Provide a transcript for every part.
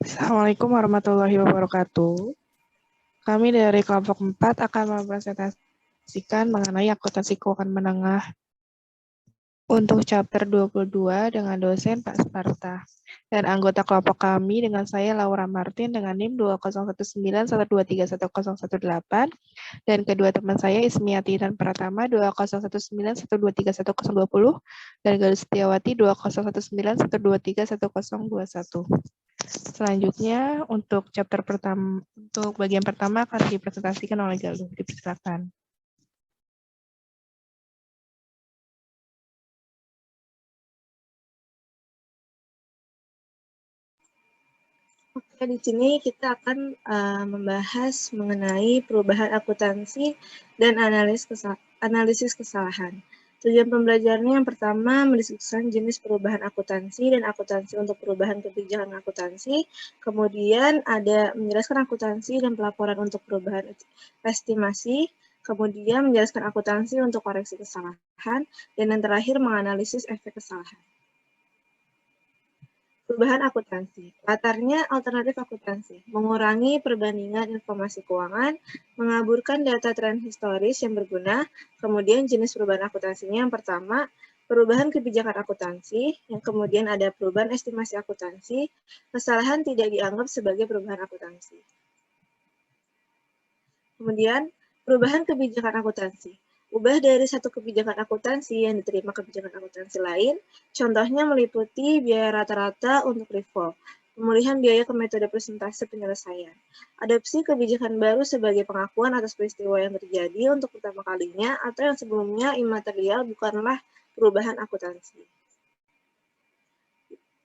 Assalamualaikum warahmatullahi wabarakatuh. Kami dari kelompok 4 akan mempresentasikan mengenai akuntansi keuangan menengah untuk chapter 22 dengan dosen Pak Sparta. Dan anggota kelompok kami dengan saya Laura Martin dengan NIM 201912313118 dan kedua teman saya Ismiati dan Pratama 201912312020 dan Galuh Setiawati 2019123121. Selanjutnya untuk chapter pertama, untuk bagian pertama akan dipresentasikan oleh Galuh. Dipersilakan. Oke, di sini kita akan membahas mengenai perubahan akuntansi dan analisis kesalahan. Tujuan pembelajarannya yang pertama mendiskusikan jenis perubahan akuntansi dan akuntansi untuk perubahan kebijakan akuntansi. Kemudian ada menjelaskan akuntansi dan pelaporan untuk perubahan estimasi. Kemudian menjelaskan akuntansi untuk koreksi kesalahan. Dan yang terakhir menganalisis efek kesalahan. Perubahan akuntansi. Latarnya alternatif akuntansi, mengurangi perbandingan informasi keuangan, mengaburkan data tren historis yang berguna, kemudian jenis perubahan akuntansinya yang pertama, perubahan kebijakan akuntansi, yang kemudian ada perubahan estimasi akuntansi, kesalahan tidak dianggap sebagai perubahan akuntansi. Kemudian, perubahan kebijakan akuntansi. Ubah dari satu kebijakan akuntansi yang diterima kebijakan akuntansi lain, contohnya meliputi biaya rata-rata untuk revolve, pemulihan biaya ke metode presentasi penyelesaian, adopsi kebijakan baru sebagai pengakuan atas peristiwa yang terjadi untuk pertama kalinya atau yang sebelumnya imaterial bukanlah perubahan akuntansi.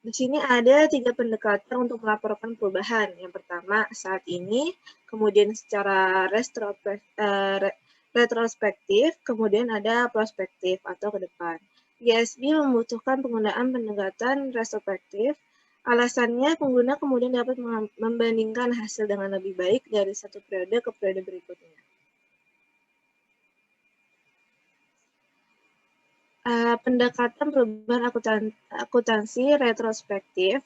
Di sini ada 3 pendekatan untuk melaporkan perubahan. Yang pertama, saat ini, kemudian secara retrospektif, kemudian ada prospektif atau ke depan. ISB membutuhkan penggunaan pendekatan retrospektif. Alasannya, pengguna kemudian dapat membandingkan hasil dengan lebih baik dari satu periode ke periode berikutnya. Pendekatan perubahan akuntansi retrospektif,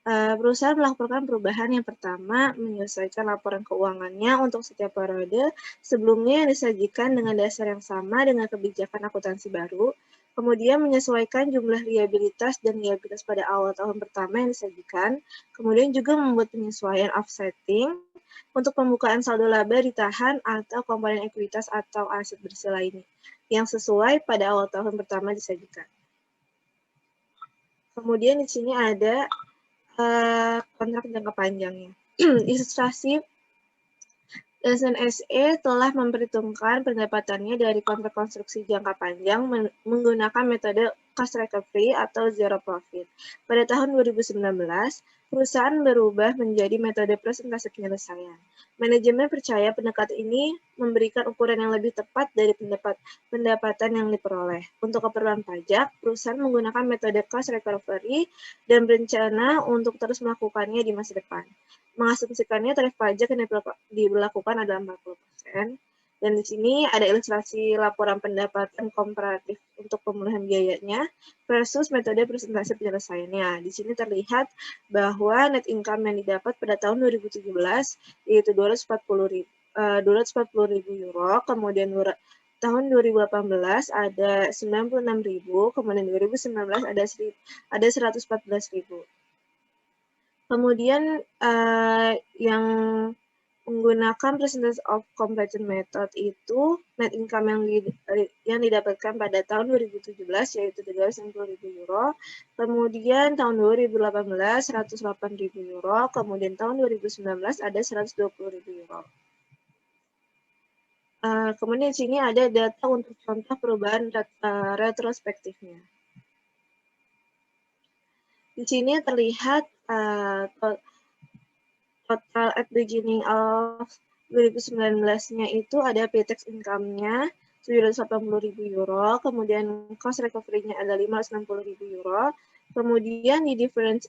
perusahaan melakukan perubahan yang pertama, menyesuaikan laporan keuangannya untuk setiap periode sebelumnya yang disajikan dengan dasar yang sama dengan kebijakan akuntansi baru, kemudian menyesuaikan jumlah liabilitas dan liabilitas pada awal tahun pertama yang disajikan, kemudian juga membuat penyesuaian offsetting untuk pembukaan saldo laba ditahan atau komponen ekuitas atau aset bersih lainnya yang sesuai pada awal tahun pertama disajikan. Kemudian di sini ada kontrak jangka panjangnya. Ilustrasi dosen SE telah memperhitungkan pendapatannya dari kontrak konstruksi jangka panjang menggunakan metode cost recovery atau zero profit. Pada tahun 2019, perusahaan berubah menjadi metode presentasi penyelesaian. Manajemen percaya pendekatan ini memberikan ukuran yang lebih tepat dari pendapatan yang diperoleh. Untuk keperluan pajak, perusahaan menggunakan metode cost recovery dan berencana untuk terus melakukannya di masa depan. Mengasumsikannya tarif pajak yang diberlakukan adalah 40%. Dan di sini ada ilustrasi laporan pendapatan komparatif untuk pemulihan biayanya versus metode presentasi penyelesaiannya. Di sini terlihat bahwa net income yang didapat pada tahun 2017 yaitu 240.000 euro, kemudian tahun 2018 ada 96.000, kemudian 2019 ada 114.000. Kemudian yang menggunakan percentage of completion method itu net income yang didapatkan pada tahun 2017 yaitu 360.000 euro, kemudian tahun 2018 108.000 euro, kemudian tahun 2019 ada 120.000 euro. Kemudian di sini ada data untuk contoh perubahan retrospektifnya. Di sini terlihat total at beginning of 2019-nya itu ada pre-tax income-nya 780.000 euro, kemudian cost recovery-nya ada 560.000 euro, kemudian di difference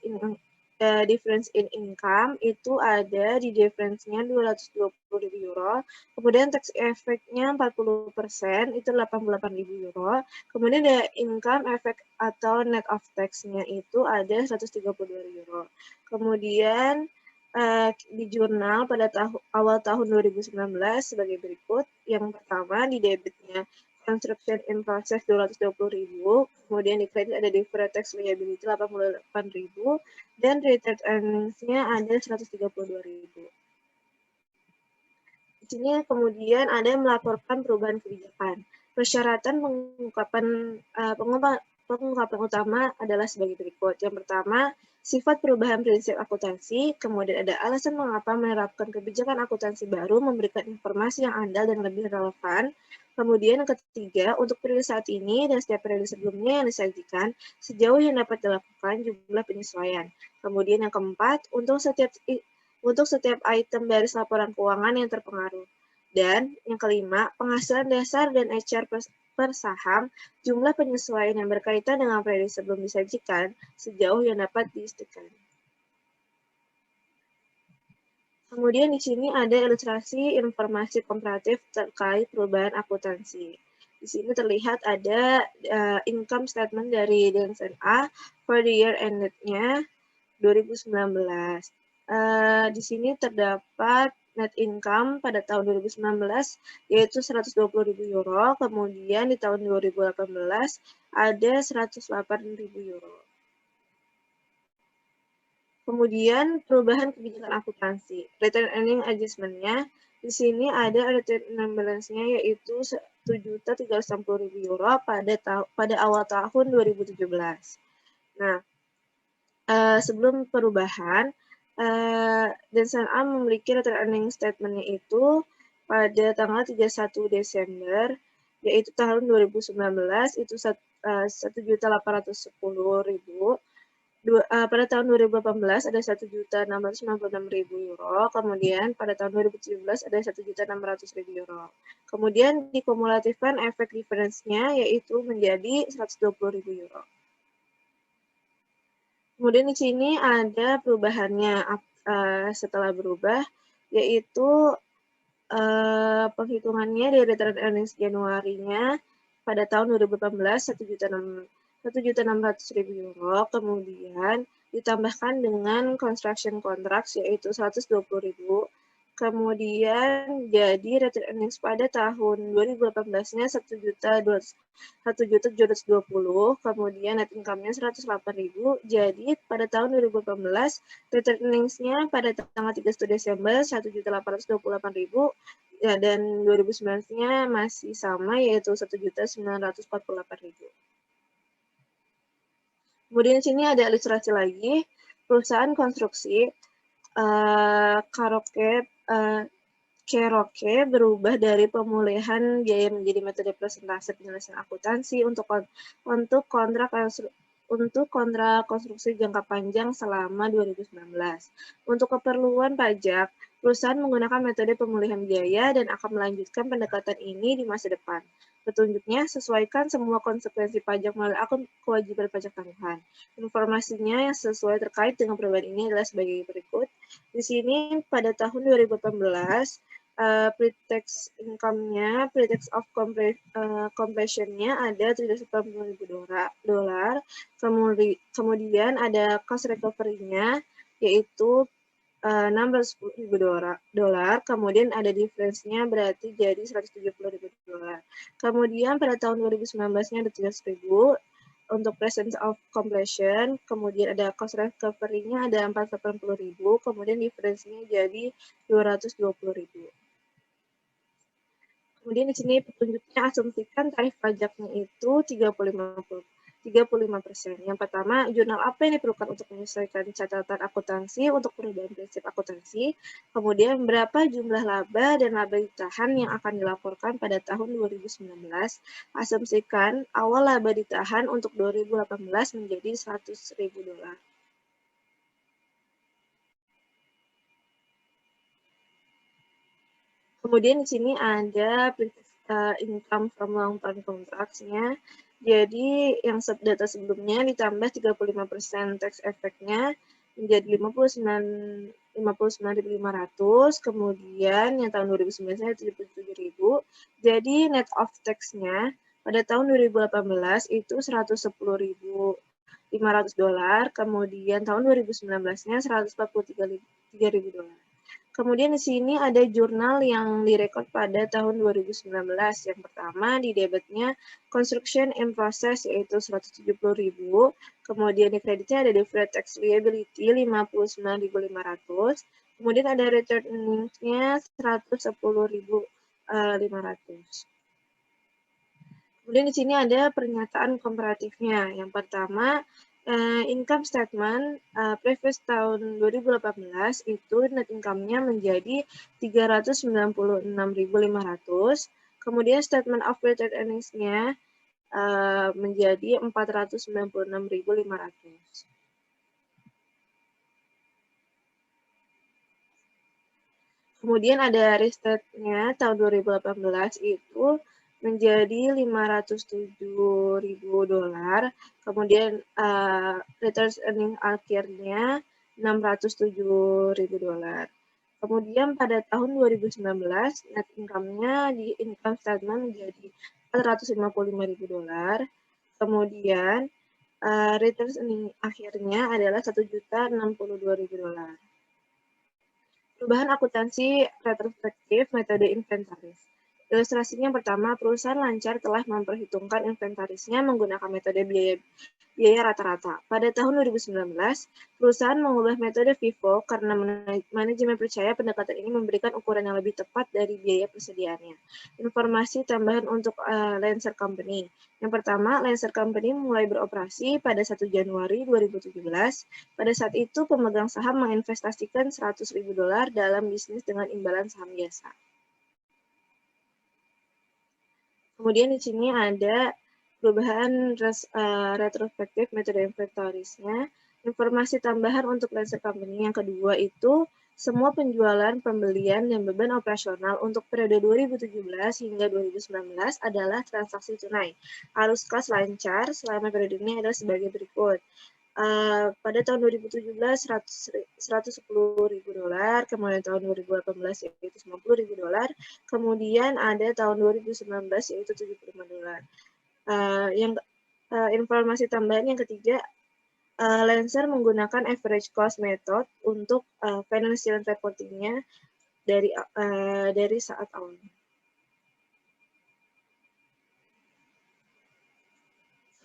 in income itu ada di difference-nya 220.000 euro, kemudian tax effect-nya 40% itu 88.000 euro, kemudian ada income effect atau net of tax-nya itu ada 132 euro. Kemudian di jurnal pada awal tahun 2019 sebagai berikut. Yang pertama, di debitnya construction in process 220.000, kemudian di kredit ada deferred tax liability 88.000, dan retained earnings-nya ada 132.000. Di sini kemudian ada yang melaporkan perubahan kebijakan. Persyaratan pengungkapan utama adalah sebagai berikut. Yang pertama, sifat perubahan prinsip akuntansi, kemudian ada alasan mengapa menerapkan kebijakan akuntansi baru memberikan informasi yang andal dan lebih relevan. Kemudian yang ketiga, untuk periode saat ini dan setiap periode sebelumnya yang disajikan, sejauh yang dapat dilakukan jumlah penyesuaian. Kemudian yang keempat, untuk setiap item dari laporan keuangan yang terpengaruh. Dan yang kelima, penghasilan dasar dan HR per saham, jumlah penyesuaian yang berkaitan dengan periode sebelum disajikan sejauh yang dapat diistikan. Kemudian di sini ada ilustrasi informasi komparatif terkait perubahan akuntansi. Di sini terlihat ada income statement dari DNSNA for the year ended-nya 2019. Di sini terdapat net income pada tahun 2019 yaitu 120.000 euro, kemudian di tahun 2018 ada 108.000 euro. Kemudian perubahan kebijakan akuntansi. Return earning adjustment-nya, di sini ada return balance-nya yaitu 1.360.000 euro pada awal tahun 2017. Nah, sebelum perubahan, DNSNA memiliki return earning statement-nya itu pada tanggal 31 Desember, yaitu tahun 2019, itu 1.810.000. Pada tahun 2018 ada 1.696.000 euro, kemudian pada tahun 2017 ada 1.600.000 euro. Kemudian dikumulatifkan efek difference-nya yaitu menjadi 120.000 euro. Kemudian di sini ada perubahannya setelah berubah, yaitu penghitungannya dari return earnings Januari-nya pada tahun 2018 1.600.000 euro, kemudian ditambahkan dengan construction contracts yaitu 120.000, kemudian jadi return earnings pada tahun 2018-nya 1.720, kemudian net income-nya 108.000, jadi pada tahun 2018 return earnings-nya pada tanggal 31 Desember 1.828.000, ya, dan 2019-nya masih sama yaitu 1.948.000. Kemudian di sini ada ilustrasi lagi, perusahaan konstruksi Keroke berubah dari pemulihan biaya menjadi metode presentasi penyelesaian akuntansi untuk kontrak konstruksi jangka panjang selama 2019. Untuk keperluan pajak, perusahaan menggunakan metode pemulihan biaya dan akan melanjutkan pendekatan ini di masa depan. Petunjuknya, sesuaikan semua konsekuensi pajak melalui akun kewajiban pajak tanggungan. Informasinya yang sesuai terkait dengan perubahan ini adalah sebagai berikut. Di sini pada tahun 2018, pre-tax income-nya, pre-tax of completion-nya ada 380.000 dolar. Kemudian ada cost recovery-nya yaitu 610.000 dolar, kemudian ada difference-nya berarti jadi 170.000 dolar. Kemudian pada tahun 2019-nya ada 300.000 untuk presence of completion, kemudian ada cost recovery-nya ada 480.000, kemudian difference-nya jadi 220.000. Kemudian di sini petunjuknya asumsikan tarif pajaknya itu 35%. Yang pertama, jurnal apa yang diperlukan untuk menyesuaikan catatan akuntansi untuk perubahan prinsip akuntansi. Kemudian, berapa jumlah laba dan laba ditahan yang akan dilaporkan pada tahun 2019. Asumsikan awal laba ditahan untuk 2018 menjadi 100.000 dolar. Kemudian di sini ada income from long-term contracts-nya. Jadi yang data sebelumnya ditambah 35% tax effect-nya menjadi 59.500, kemudian yang tahun 2019 77.000. Jadi net of tax-nya pada tahun 2018 itu 110.000 $500, kemudian tahun 2019-nya $143.000. Kemudian di sini ada jurnal yang direkod pada tahun 2019. Yang pertama di debitnya construction in process yaitu 170.000. Kemudian di kreditnya ada deferred tax liability 59.500. Kemudian ada return earnings-nya 110.500. Kemudian di sini ada pernyataan komparatifnya. Yang pertama, income statement previous tahun 2018 itu net income-nya menjadi 396.500. Kemudian statement of retained earnings-nya menjadi 496.500. Kemudian ada restatement-nya tahun 2018 itu menjadi $507.000. Kemudian return earning akhirnya $607.000. Kemudian pada tahun 2019 net income-nya di income statement menjadi $455.000. Kemudian return earning akhirnya adalah $1.062.000. Perubahan akuntansi retrospektif metode inventaris. Ilustrasinya yang pertama, perusahaan lancar telah memperhitungkan inventarisnya menggunakan metode biaya rata-rata. Pada tahun 2019, perusahaan mengubah metode FIFO karena manajemen percaya pendekatan ini memberikan ukuran yang lebih tepat dari biaya persediaannya. Informasi tambahan untuk Lancer Company. Yang pertama, Lancer Company mulai beroperasi pada 1 Januari 2017. Pada saat itu, pemegang saham menginvestasikan $100.000 dalam bisnis dengan imbalan saham biasa. Kemudian di sini ada perubahan retrospektif metode inventarisnya. Informasi tambahan untuk Lancer Company yang kedua itu semua penjualan, pembelian, dan beban operasional untuk periode 2017 hingga 2019 adalah transaksi tunai. Arus kas lancar selama periode ini adalah sebagai berikut. Pada tahun 2017 $110.000, kemudian tahun 2018 yaitu $90.000, kemudian ada tahun 2019 yaitu $75. Informasi tambahan yang ketiga, Lancer menggunakan average cost method untuk financial reporting-nya dari saat awal.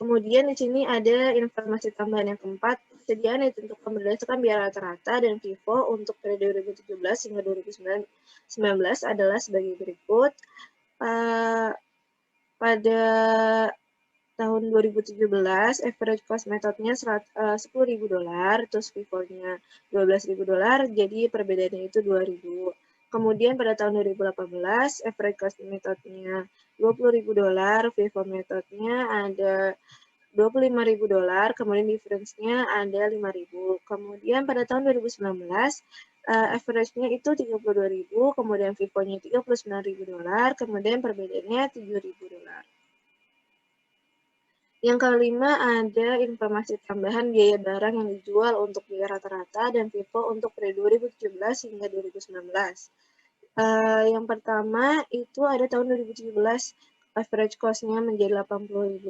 Kemudian di sini ada informasi tambahan yang keempat, persediaan ditentukan berdasarkan biaya rata-rata dan FIFO untuk periode 2017 hingga 2019 adalah sebagai berikut. Pada tahun 2017, average cost metodenya $10.000, terus FIFO-nya $12.000, jadi perbedaannya itu $2.000. Kemudian pada tahun 2018, average cost metodenya $20.000, FIFO metodenya ada $25.000, kemudian difference-nya ada $5.000. Kemudian pada tahun 2019, average-nya itu $32.000, kemudian FIFO-nya $39.000, kemudian perbedaannya $7.000. Yang kelima ada informasi tambahan biaya barang yang dijual untuk biaya rata-rata dan FIFO untuk periode 2017 hingga 2019. Yang pertama itu ada tahun 2017 average cost-nya menjadi $80.000,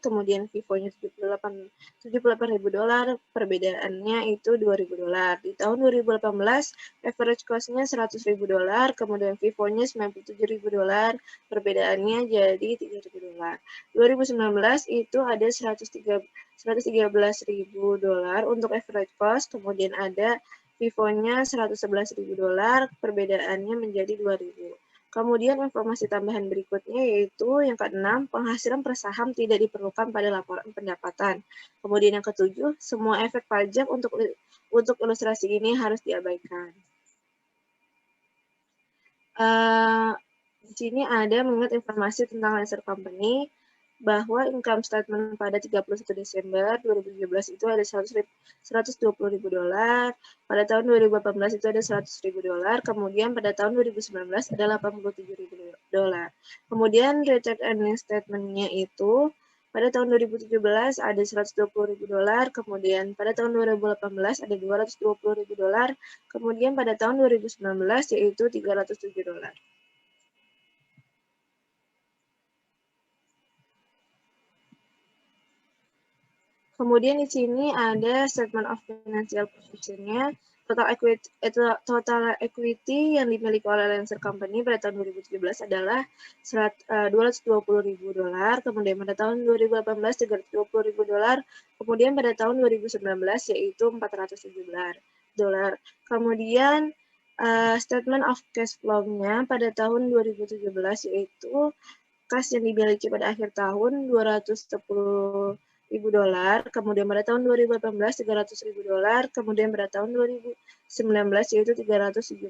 kemudian FIFO-nya $78.000, perbedaannya itu $2.000. Di tahun 2018 average cost-nya $100.000, kemudian FIFO-nya $97.000, perbedaannya jadi $3.000. 2019 itu ada $113.000 untuk average cost, kemudian ada FIFO-nya $111.000, perbedaannya menjadi $2.000. Kemudian informasi tambahan berikutnya yaitu yang keenam, penghasilan per saham tidak diperlukan pada laporan pendapatan. Kemudian yang ketujuh, semua efek pajak untuk ilustrasi ini harus diabaikan. Di sini ada mengingat informasi tentang Lancer Company bahwa income statement pada 31 Desember 2017 itu ada $120.000, pada tahun 2018 itu ada $100.000, kemudian pada tahun 2019 ada $87.000. Kemudian return earnings statement-nya itu pada tahun 2017 ada $120.000, kemudian pada tahun 2018 ada $220.000, kemudian pada tahun 2019 yaitu $307. Kemudian di sini ada statement of financial position-nya. Total equity yang dimiliki oleh Lancer Company pada tahun 2017 adalah $220.000, kemudian pada tahun 2018 $320.000, kemudian pada tahun 2019 yaitu $407. Kemudian statement of cash flow-nya pada tahun 2017 yaitu kas yang dimiliki pada akhir tahun $210.000, kemudian pada tahun 2018 $300.000, kemudian pada tahun 2019 yaitu $375.000.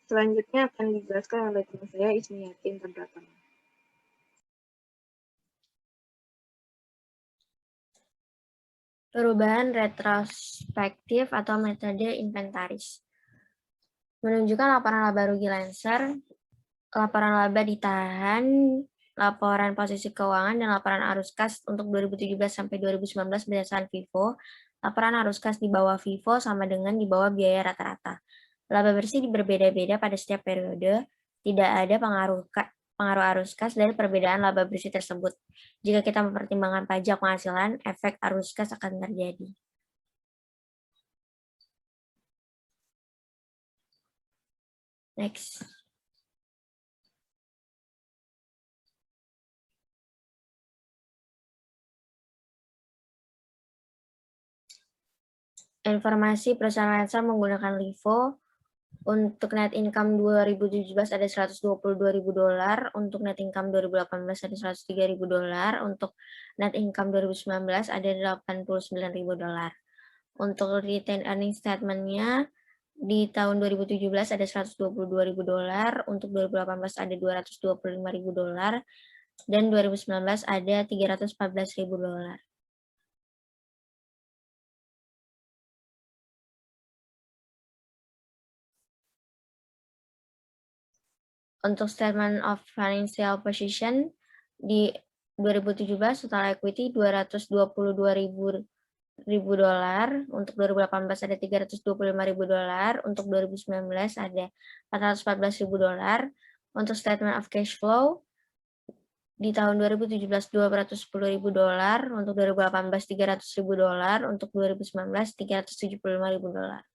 Selanjutnya akan dijelaskan oleh teman saya Ismiyati Intan Pratama. Perubahan retrospektif atau metode inventaris. Menunjukkan laporan laba rugi Lancer, laporan laba ditahan, laporan posisi keuangan, dan laporan arus kas untuk 2017 sampai 2019 berdasarkan FIFO. Laporan arus kas di bawah FIFO sama dengan di bawah biaya rata-rata. Laba bersih berbeda-beda pada setiap periode, tidak ada pengaruh arus kas dari perbedaan laba bersih tersebut. Jika kita mempertimbangkan pajak penghasilan, efek arus kas akan terjadi. Next. Informasi perusahaan Lancer menggunakan LIFO. Untuk net income 2017 ada $122.000, untuk net income 2018 ada $103.000, untuk net income 2019 ada $89.000. Untuk retained earning statement-nya di tahun 2017 ada $122.000, untuk 2018 ada $225.000, dan 2019 ada $314.000. Untuk statement of financial position di 2017 total equity $222.000, untuk 2018 ada $325.000, untuk 2019 ada $414.000. Untuk statement of cash flow di tahun 2017 $210.000, untuk 2018 $300.000, untuk 2019 $375.000.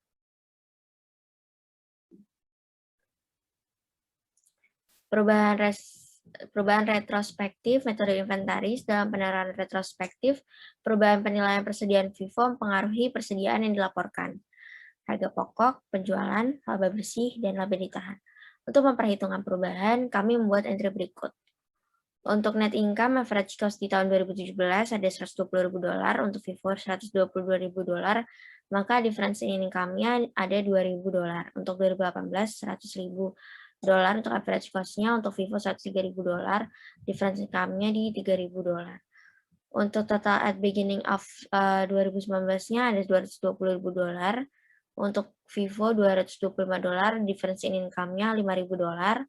Perubahan retrospektif metode inventaris. Dalam penerapan retrospektif, perubahan penilaian persediaan FIFO mempengaruhi persediaan yang dilaporkan, harga pokok, penjualan, laba bersih, dan laba ditahan. Untuk memperhitungkan perubahan, kami membuat entry berikut. Untuk net income average cost di tahun 2017 ada $120.000, untuk FIFO $122.000, maka difference in income-nya ada $2.000. Untuk 2018 $100.000 untuk average cost-nya, untuk FIFO $103.000, difference income-nya di $3.000. Untuk total at beginning of 2019-nya ada $220.000, untuk FIFO $225, difference in income-nya $5.000.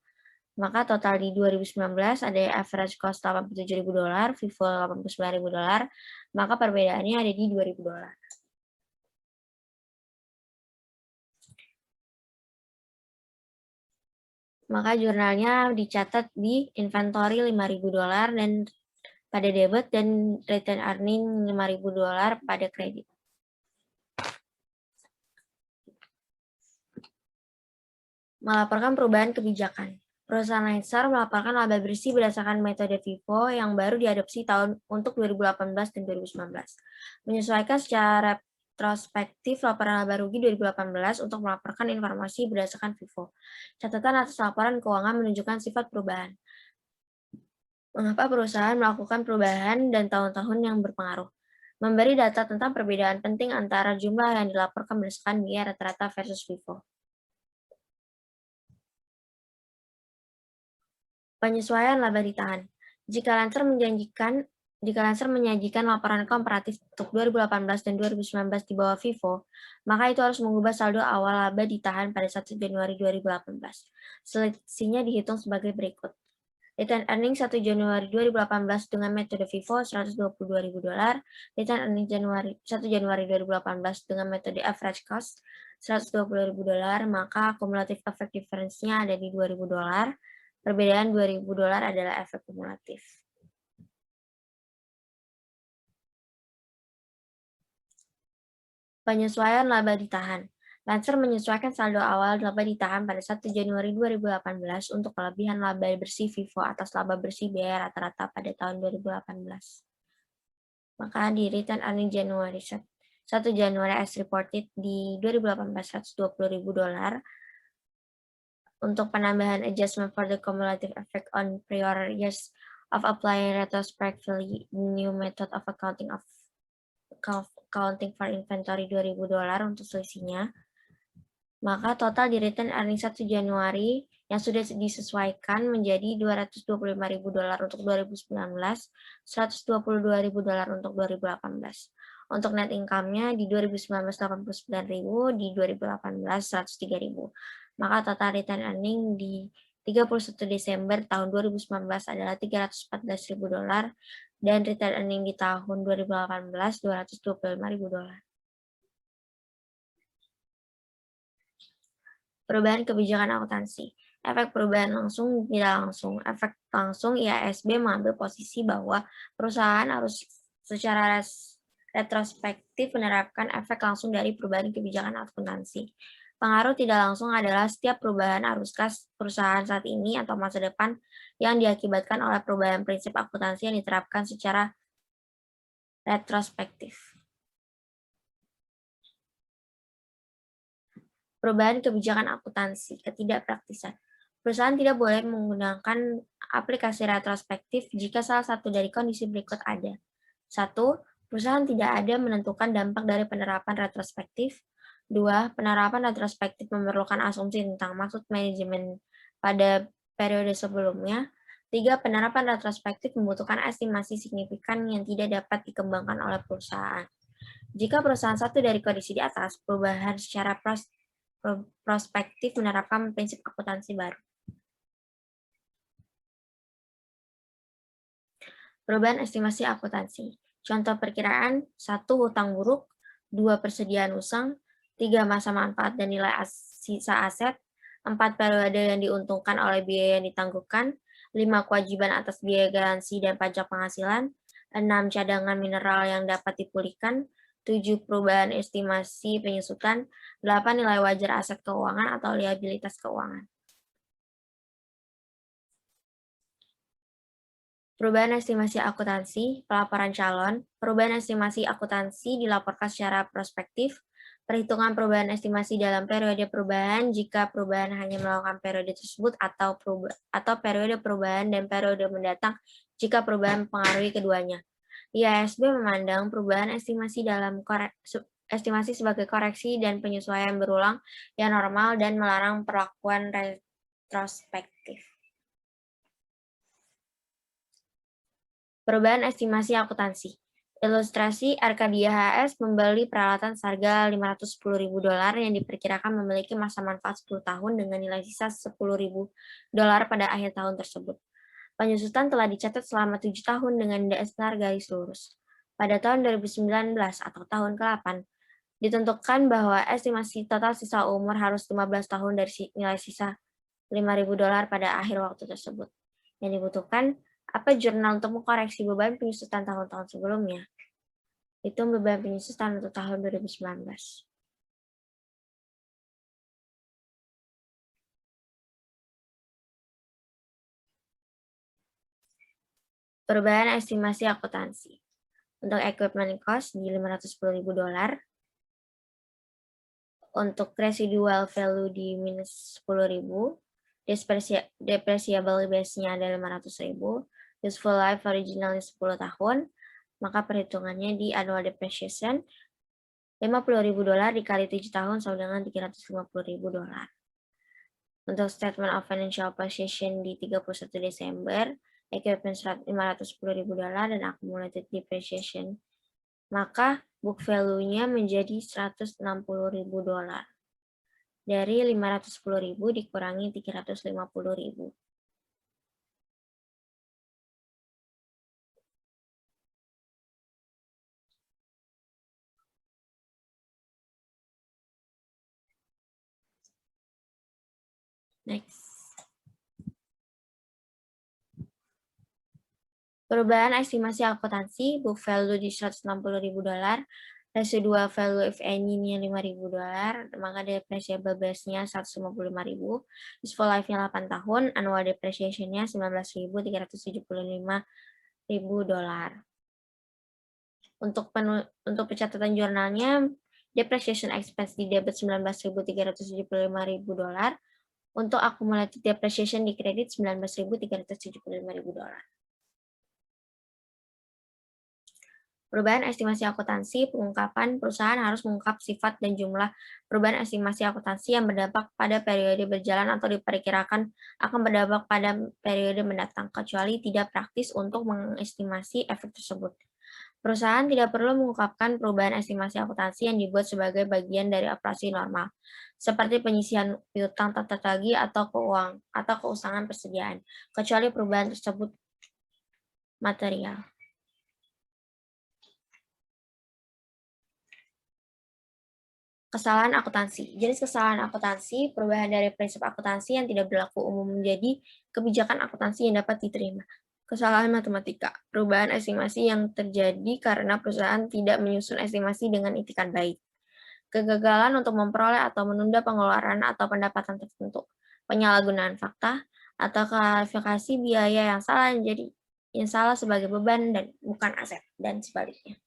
Maka total di 2019 ada average cost $87.000, FIFO $89.000, maka perbedaannya ada di $2.000. Maka jurnalnya dicatat di inventory $5.000 dan pada debit, dan return earning $5.000 pada kredit. Melaporkan perubahan kebijakan. Perusahaan Lancer melaporkan laba bersih berdasarkan metode FIFO yang baru diadopsi untuk 2018 dan 2019. Menyesuaikan secara retrospektif laporan laba rugi 2018 untuk melaporkan informasi berdasarkan FIFO. Catatan atas laporan keuangan menunjukkan sifat perubahan. Mengapa perusahaan melakukan perubahan dan tahun-tahun yang berpengaruh? Memberi data tentang perbedaan penting antara jumlah yang dilaporkan berdasarkan biaya rata-rata versus FIFO. Penyesuaian laba ditahan. Jika Lancer menyajikan laporan komparatif untuk 2018 dan 2019 di bawah FIFO, maka itu harus mengubah saldo awal laba ditahan pada 1 Januari 2018. Selisihnya dihitung sebagai berikut. Return earning 1 Januari 2018 dengan metode FIFO $122.000, return earning 1 Januari 2018 dengan metode average cost $120.000, maka kumulatif effect difference-nya ada di $2.000. Perbedaan $2.000 adalah efek kumulatif. Penyesuaian laba ditahan. Lancer menyesuaikan saldo awal laba ditahan pada 1 Januari 2018 untuk kelebihan laba bersih FIFO atas laba bersih biaya rata-rata pada tahun 2018. Maka di return earning Januari 1 Januari as reported di 2018 $120.000 untuk penambahan adjustment for the cumulative effect on prior years of applying retrospectively new method of accounting for inventory $2.000 untuk selisihnya. Maka total di return earning 1 Januari yang sudah disesuaikan menjadi $225.000 untuk 2019, $122.000 untuk 2018. Untuk net income-nya di 2019 $89.000, di 2018 $103.000. Maka total return earning di 31 Desember tahun 2019 adalah $314.000 dan return earning di tahun 2018 $225.000. Perubahan kebijakan akuntansi. Efek perubahan langsung tidak langsung. Efek langsung IASB mengambil posisi bahwa perusahaan harus secara retrospektif menerapkan efek langsung dari perubahan kebijakan akuntansi. Pengaruh tidak langsung adalah setiap perubahan arus kas perusahaan saat ini atau masa depan yang diakibatkan oleh perubahan prinsip akuntansi yang diterapkan secara retrospektif. Perubahan kebijakan akuntansi, ketidakpraktisan. Perusahaan tidak boleh menggunakan aplikasi retrospektif jika salah satu dari kondisi berikut ada. 1. Perusahaan tidak ada menentukan dampak dari penerapan retrospektif. 2. Penerapan retrospektif memerlukan asumsi tentang maksud manajemen pada periode sebelumnya. 3. Penerapan retrospektif membutuhkan estimasi signifikan yang tidak dapat dikembangkan oleh perusahaan. Jika perusahaan satu dari kondisi di atas, perubahan secara prospektif menerapkan prinsip akuntansi baru. Perubahan estimasi akuntansi. Contoh perkiraan: 1. Hutang buruk, 2. Persediaan usang, 3. Masa manfaat dan nilai sisa aset, 4. Periode yang diuntungkan oleh biaya yang ditangguhkan, 5. Kewajiban atas biaya garansi dan pajak penghasilan, 6. Cadangan mineral yang dapat dipulihkan, 7. Perubahan estimasi penyusutan, 8. Nilai wajar aset keuangan atau liabilitas keuangan. Perubahan estimasi akuntansi, pelaporan calon. Perubahan estimasi akuntansi dilaporkan secara prospektif. Perhitungan perubahan estimasi dalam periode perubahan jika perubahan hanya melakukan periode tersebut atau periode perubahan dan periode mendatang jika perubahan mempengaruhi keduanya. IASB memandang perubahan estimasi dalam estimasi sebagai koreksi dan penyesuaian berulang yang normal dan melarang perlakuan retrospektif. Perubahan estimasi akuntansi. Ilustrasi, Arcadia HS membeli peralatan seharga $510.000 yang diperkirakan memiliki masa manfaat 10 tahun dengan nilai sisa $10.000 pada akhir tahun tersebut. Penyusutan telah dicatat selama 7 tahun dengan dasar garis lurus. Pada tahun 2019 atau tahun ke-8, ditentukan bahwa estimasi total sisa umur harus 15 tahun dari nilai sisa $5.000 pada akhir waktu tersebut. Yang dibutuhkan, apa jurnal untuk mengkoreksi beban penyusutan tahun-tahun sebelumnya? Itu beban penyusutan untuk tahun 2019. Perubahan estimasi akuntansi. Untuk equipment cost di $510.000. Untuk residual value di minus $10.000. Depreciable base-nya ada $500.000. Useful life originalnya 10 tahun. Maka perhitungannya di annual depreciation $50.000 dikali 7 tahun sama dengan $350.000. Untuk statement of financial position di 31 Desember, equipment $510.000 dan accumulated depreciation, maka book value-nya menjadi $160.000. Dari $510.000 dikurangi $350.000. Next. Perubahan estimasi akuntansi, book value di $160.000 residual value if any-nya $5.000, maka depreciable base-nya $155.000, useful life-nya 8 tahun, annual depreciation-nya $19.375.000. Untuk pencatatan jurnalnya, depreciation expense di debit $19.375.000, untuk accumulated depreciation di kredit $19.375.000. Perubahan estimasi akuntansi, pengungkapan perusahaan harus mengungkap sifat dan jumlah perubahan estimasi akuntansi yang berdampak pada periode berjalan atau diperkirakan akan berdampak pada periode mendatang, kecuali tidak praktis untuk mengestimasi efek tersebut. Perusahaan tidak perlu mengungkapkan perubahan estimasi akuntansi yang dibuat sebagai bagian dari operasi normal, seperti penyisihan piutang tak tertagih atau keusangan persediaan, kecuali perubahan tersebut material. Kesalahan akuntansi. Jenis kesalahan akuntansi, perubahan dari prinsip akuntansi yang tidak berlaku umum menjadi kebijakan akuntansi yang dapat diterima. Kesalahan matematika, perubahan estimasi yang terjadi karena perusahaan tidak menyusun estimasi dengan itikat baik. Kegagalan untuk memperoleh atau menunda pengeluaran atau pendapatan tertentu. Penyalahgunaan fakta atau klasifikasi biaya yang salah sebagai beban dan bukan aset, dan sebaliknya.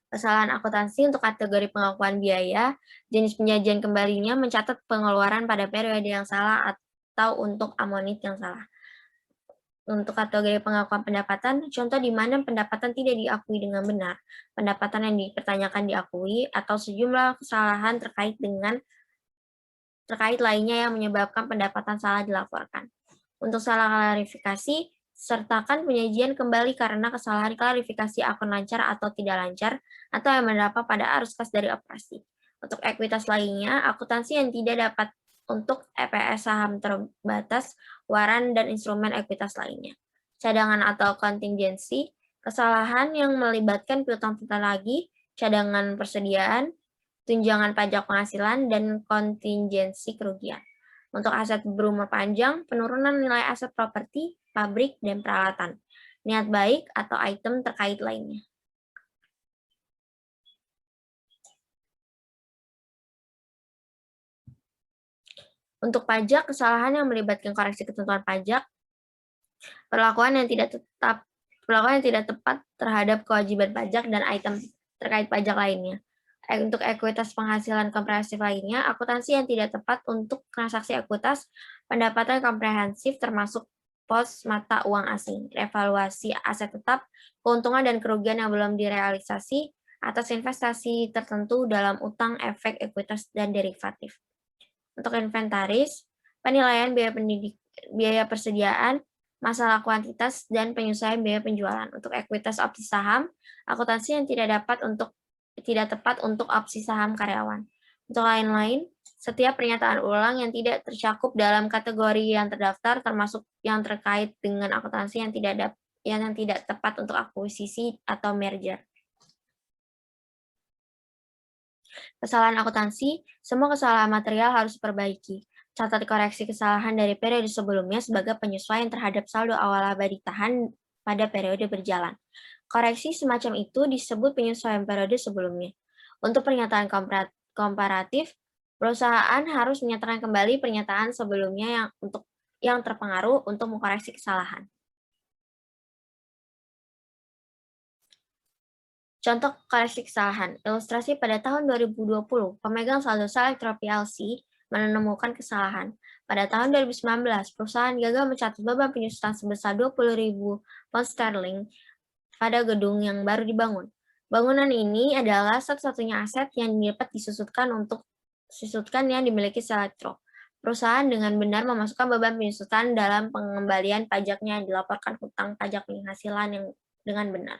Kesalahan akuntansi untuk kategori pengakuan biaya, jenis penyajian kembalinya mencatat pengeluaran pada periode yang salah atau untuk amonit yang salah. Untuk kategori pengakuan pendapatan, contoh di mana pendapatan tidak diakui dengan benar, pendapatan yang dipertanyakan diakui, atau sejumlah kesalahan terkait lainnya yang menyebabkan pendapatan salah dilaporkan. Untuk salah klarifikasi, sertakan penyajian kembali karena kesalahan klarifikasi akun lancar atau tidak lancar, atau yang berdampak pada arus kas dari operasi. Untuk ekuitas lainnya, akuntansi yang tidak dapat untuk EPS saham terbatas, waran, dan instrumen ekuitas lainnya. Cadangan atau kontingensi, kesalahan yang melibatkan piutang tak tertagih, cadangan persediaan, tunjangan pajak penghasilan, dan kontingensi kerugian. Untuk aset berumur panjang, penurunan nilai aset properti, pabrik, dan peralatan, niat baik, atau item terkait lainnya. Untuk pajak, kesalahan yang melibatkan koreksi ketentuan pajak, perlakuan yang tidak tepat terhadap kewajiban pajak dan item terkait pajak lainnya. Untuk ekuitas penghasilan komprehensif lainnya, akuntansi yang tidak tepat untuk transaksi ekuitas, pendapatan komprehensif termasuk pos mata uang asing, revaluasi aset tetap, keuntungan dan kerugian yang belum direalisasi atas investasi tertentu dalam utang, efek, ekuitas, dan derivatif. Untuk inventaris, penilaian biaya persediaan, masalah kuantitas, dan penyesuaian biaya penjualan. Untuk ekuitas opsi saham, akuntansi yang tidak tepat untuk opsi saham karyawan. Untuk lain-lain, setiap pernyataan ulang yang tidak tercakup dalam kategori yang terdaftar, termasuk yang terkait dengan akuntansi yang tidak tepat untuk akuisisi atau merger. Kesalahan akuntansi, semua kesalahan material harus diperbaiki. Catat koreksi kesalahan dari periode sebelumnya sebagai penyesuaian terhadap saldo awal laba ditahan pada periode berjalan. Koreksi semacam itu disebut penyesuaian periode sebelumnya. Untuk pernyataan komparatif, perusahaan harus menyatakan kembali pernyataan sebelumnya yang terpengaruh untuk mengkoreksi kesalahan. Contoh koreksi kesalahan. Ilustrasi pada tahun 2020, pemegang saldo Selectro PLC menemukan kesalahan. Pada tahun 2019, perusahaan gagal mencatat beban penyusutan sebesar 20.000 pound sterling pada gedung yang baru dibangun. Bangunan ini adalah satu-satunya aset yang dapat disusutkan yang dimiliki Selectro. Perusahaan dengan benar memasukkan beban penyusutan dalam pengembalian pajaknya yang dilaporkan hutang pajak penghasilan yang dengan benar.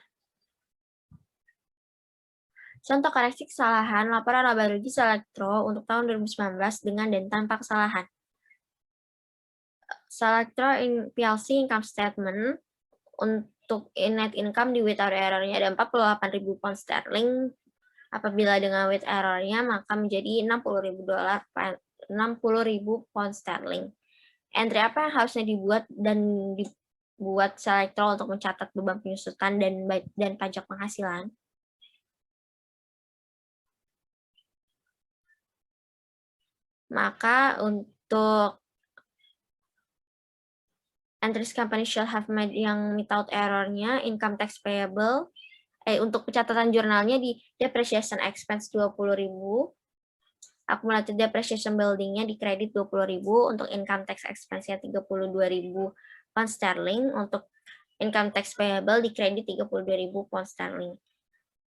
Contoh koreksi kesalahan laporan laba rugi Selectro untuk tahun 2019 dengan dan tanpa kesalahan. Selectro PLC income statement untuk net income di without error-nya ada 48.000 pound sterling. Apabila dengan with error-nya maka menjadi $60.000 pound sterling. Entry apa yang harusnya dibuat dan dibuat Selectro untuk mencatat beban penyusutan dan pajak penghasilan? Maka untuk entries company shall have made yang without error-nya, income tax payable, untuk pencatatan jurnalnya di depreciation expense 20.000, accumulated depreciation building-nya di kredit 20.000, untuk income tax expense-nya 32.000 pound sterling, untuk income tax payable di kredit 32.000 pound sterling.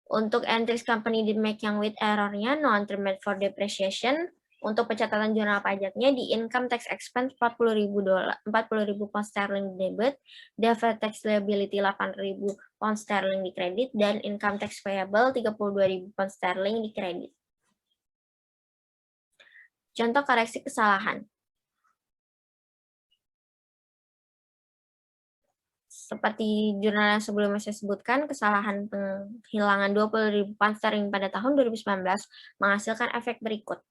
Untuk entries company did make yang with error-nya, no entry made for depreciation, untuk pencatatan jurnal pajaknya di income tax expense 40.000 pound sterling di debit, deferred tax liability 8.000 pound sterling di kredit, dan income tax payable 32.000 pound sterling di kredit. Contoh koreksi kesalahan. Seperti jurnal yang sebelumnya saya sebutkan, kesalahan penghilangan 20.000 pound sterling pada tahun 2019 menghasilkan efek berikut.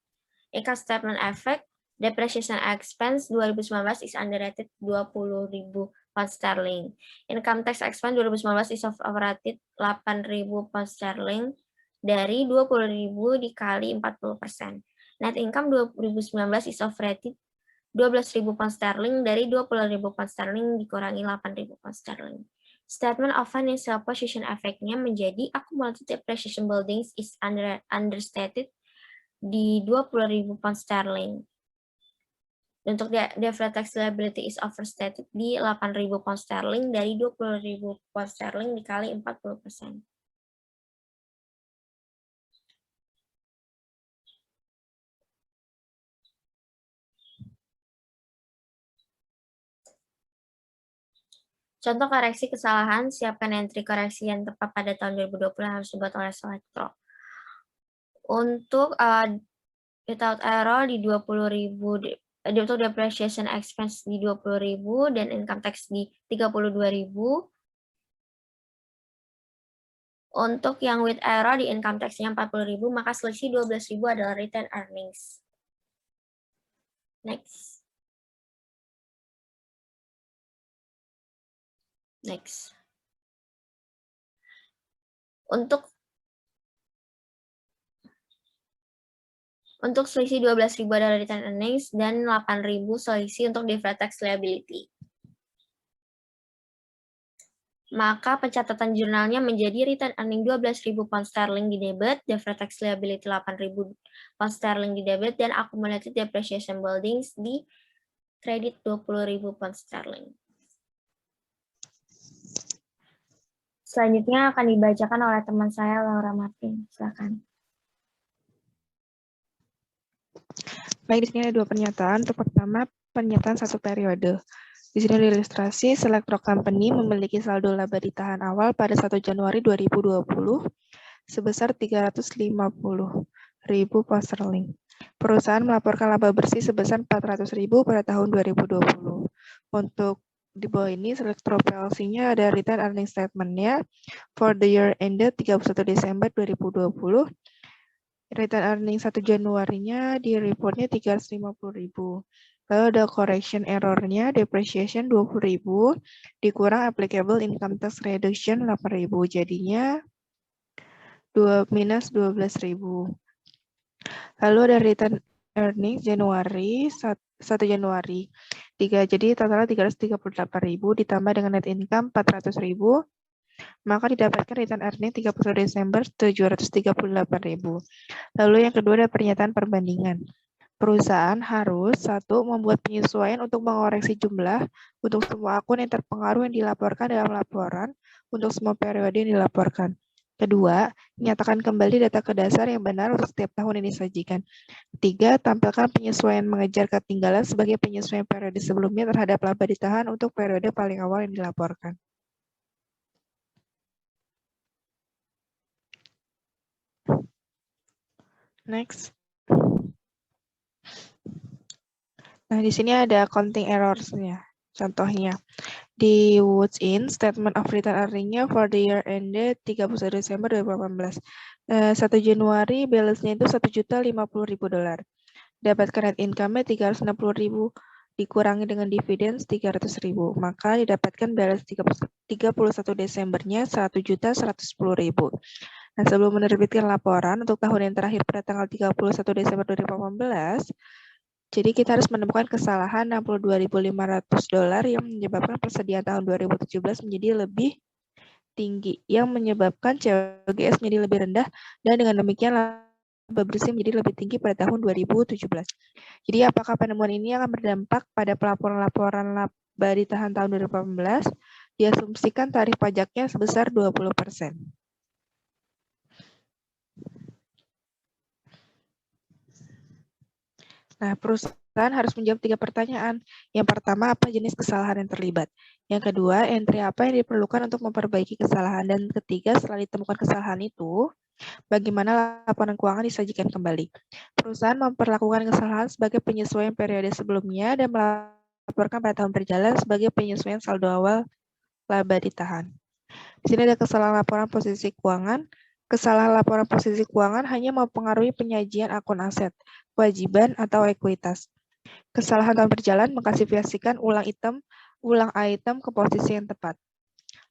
Income statement effect, depreciation expense 2019 is underrated 20.000 pound sterling. Income tax expense 2019 is overrated 8.000 pound sterling dari 20.000 dikali 40%. Net income 2019 is overrated 12.000 pound sterling dari 20.000 pound sterling dikurangi 8.000 pound sterling. Statement of financial position effect-nya menjadi accumulated depreciation buildings is understated di 20.000 pound sterling. Untuk deferred tax liability is overstated di 8.000 pound sterling dari 20.000 pound sterling dikali 40%. Contoh koreksi kesalahan, siapkan entry koreksi yang tepat pada tahun 2020 yang harus dibuat oleh Selectro. Untuk without error di 20.000, untuk depreciation expense di 20.000 dan income tax di 32.000. Untuk yang with error di income tax-nya 40.000, maka selisih 12.000 adalah return earnings. Next. Untuk selisih 12.000 adalah return earnings dan 8.000 selisih untuk deferred tax liability. Maka pencatatan jurnalnya menjadi return earning 12.000 pound sterling di debit, deferred tax liability 8.000 pound sterling di debit, dan accumulated depreciation buildings di kredit 20.000 pound sterling. Selanjutnya akan dibacakan oleh teman saya, Laura Martin. Silakan. Baik, di sini ada dua pernyataan. Untuk pertama, pernyataan satu periode. Di sini ada ilustrasi, Selectro Company memiliki saldo laba ditahan awal pada 1 Januari 2020 sebesar 350.000 pound sterling. Perusahaan melaporkan laba bersih sebesar 400.000 pada tahun 2020. Untuk di bawah ini, Selectro PLC-nya ada return earning statement-nya for the year ended 31 Desember 2020. Return earning 1 Januari-nya di report-nya 350.000. Lalu ada correction error-nya, depreciation 20.000, dikurang applicable income tax reduction 8.000, jadinya minus 12.000. Lalu ada return earnings Januari, 1 Januari. Jadi totalnya 338.000 ditambah dengan net income 400.000, maka didapatkan return earning 31 Desember 738.000. Lalu yang kedua ada pernyataan perbandingan. Perusahaan harus 1. Membuat penyesuaian untuk mengoreksi jumlah untuk semua akun yang terpengaruh yang dilaporkan dalam laporan untuk semua periode yang dilaporkan. Kedua, nyatakan kembali data ke dasar yang benar untuk setiap tahun yang disajikan. 3. Tampilkan penyesuaian mengejar ketinggalan sebagai penyesuaian periode sebelumnya terhadap laba ditahan untuk periode paling awal yang dilaporkan. Next. Nah, di sini ada counting errors-nya. Contohnya, di Woods In, statement of return earning-nya for the year ended 31 Desember 2018. 1 Januari, balance-nya itu $1.050.000. Dapatkan net income-nya 360.000 dikurangi dengan dividen 300.000, maka didapatkan balance 31 Desembernya 1.110.000. Nah, sebelum menerbitkan laporan untuk tahun yang terakhir pada tanggal 31 Desember 2018, jadi kita harus menemukan kesalahan $62.500 yang menyebabkan persediaan tahun 2017 menjadi lebih tinggi, yang menyebabkan COGS menjadi lebih rendah, dan dengan demikian laba bersih menjadi lebih tinggi pada tahun 2017. Jadi apakah penemuan ini akan berdampak pada pelaporan-laporan laba ditahan tahun 2018? Diasumsikan tarif pajaknya sebesar 20%. Nah, perusahaan harus menjawab 3 pertanyaan. Yang pertama, apa jenis kesalahan yang terlibat? Yang kedua, entry apa yang diperlukan untuk memperbaiki kesalahan? Dan ketiga, setelah ditemukan kesalahan itu, bagaimana laporan keuangan disajikan kembali? Perusahaan memperlakukan kesalahan sebagai penyesuaian periode sebelumnya dan melaporkan pada tahun berjalan sebagai penyesuaian saldo awal laba ditahan. Di sini ada kesalahan laporan posisi keuangan. Kesalahan laporan posisi keuangan hanya mempengaruhi penyajian akun aset, kewajiban, atau ekuitas. Kesalahan tahun berjalan mengklasifikasikan ulang item ke posisi yang tepat.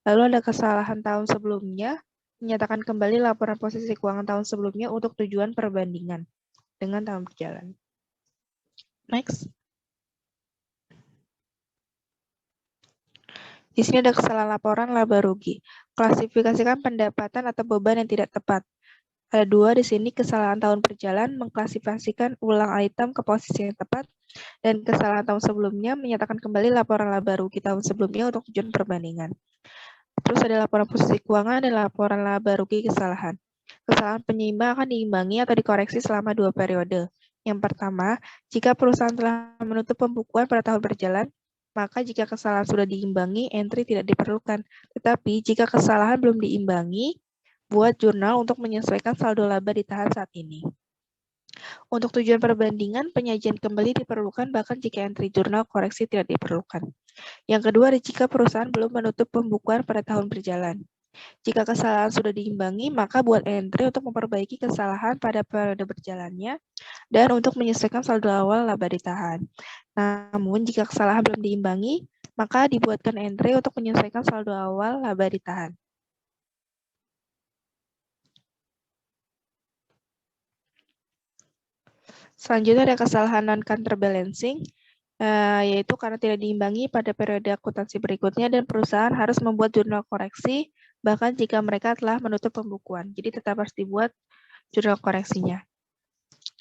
Lalu ada kesalahan tahun sebelumnya, menyatakan kembali laporan posisi keuangan tahun sebelumnya untuk tujuan perbandingan dengan tahun berjalan. Next. Di sini ada kesalahan laporan laba rugi. Klasifikasikan pendapatan atau beban yang tidak tepat. Ada 2 di sini, kesalahan tahun berjalan mengklasifikasikan ulang item ke posisi yang tepat, dan kesalahan tahun sebelumnya menyatakan kembali laporan laba rugi tahun sebelumnya untuk tujuan perbandingan. Terus ada laporan posisi keuangan dan laporan laba rugi kesalahan. Kesalahan penyeimbang akan diimbangi atau dikoreksi selama 2 periode. Yang pertama, jika perusahaan telah menutup pembukuan pada tahun berjalan, maka jika kesalahan sudah diimbangi, entry tidak diperlukan. Tetapi jika kesalahan belum diimbangi, buat jurnal untuk menyesuaikan saldo laba ditahan saat ini. Untuk tujuan perbandingan, penyajian kembali diperlukan bahkan jika entry jurnal koreksi tidak diperlukan. Yang kedua, jika perusahaan belum menutup pembukuan pada tahun berjalan. Jika kesalahan sudah diimbangi, maka buat entry untuk memperbaiki kesalahan pada periode berjalannya dan untuk menyesuaikan saldo awal laba ditahan. Namun, jika kesalahan belum diimbangi, maka dibuatkan entry untuk menyesuaikan saldo awal laba ditahan. Selanjutnya ada kesalahan non-counterbalancing, yaitu karena tidak diimbangi pada periode akuntansi berikutnya dan perusahaan harus membuat jurnal koreksi bahkan jika mereka telah menutup pembukuan. Jadi tetap harus dibuat jurnal koreksinya.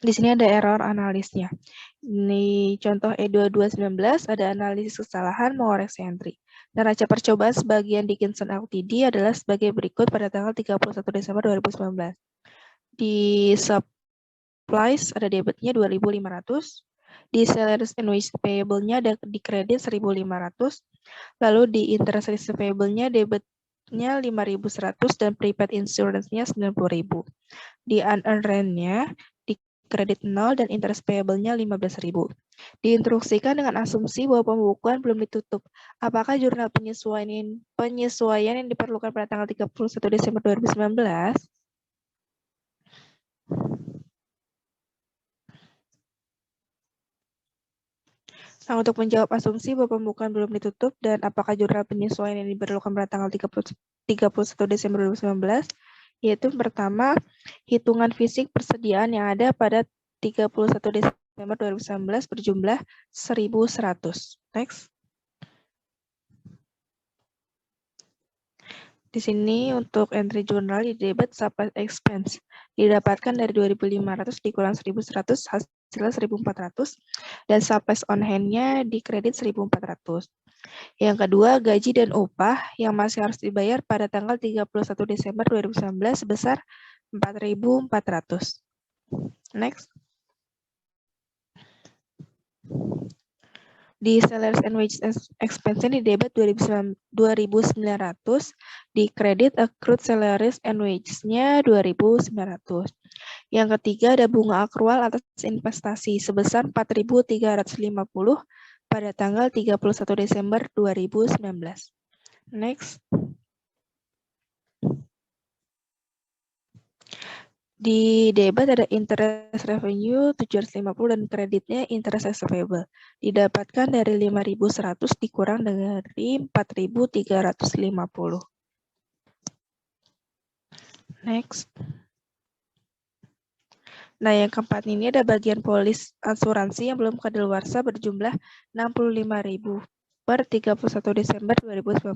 Di sini ada error analisnya. Ini contoh E2219 ada analisis kesalahan mengoreksi entry. Neraca percobaan sebagian Dickinson Ltd adalah sebagai berikut pada tanggal 31 Desember 2019. Di supplies ada debitnya 2.500. Di salaries and wage payable-nya ada di kredit 1.500. Lalu di interest receivable-nya debitnya 5.100 dan prepaid insurance-nya 90.000. Di unearned rent-nya di kredit 0 dan interest payable-nya 15.000. Diinstruksikan dengan asumsi bahwa pembukuan belum ditutup. Apakah jurnal penyesuaian yang diperlukan pada tanggal 31 Desember 2019? Nah, untuk menjawab asumsi bahwa pembukuan belum ditutup dan apakah jurnal penyesuaian yang diperlukan pada tanggal 31 Desember 2019, yaitu pertama, hitungan fisik persediaan yang ada pada 31 Desember 2019 berjumlah 1.100. Next. Di sini untuk entry jurnal di debit supplies expense didapatkan dari 2.500 dikurang 1.100 hasilnya 1.400 dan supplies on hand-nya di kredit 1.400. Yang kedua, gaji dan upah yang masih harus dibayar pada tanggal 31 Desember 2019 sebesar 4.400. Next. Di salaries and wages expense di debit 2.900, di kredit accrued salaries and wages-nya 2.900. Yang ketiga ada bunga akrual atas investasi sebesar 4.350 pada tanggal 31 Desember 2019. Next. Di debit ada interest revenue 750 dan kreditnya interest receivable. Didapatkan dari 5.100 dikurang dari 4.350. Next. Nah, yang keempat ini ada bagian polis asuransi yang belum kadaluarsa berjumlah 65.000 per 31 Desember 2019.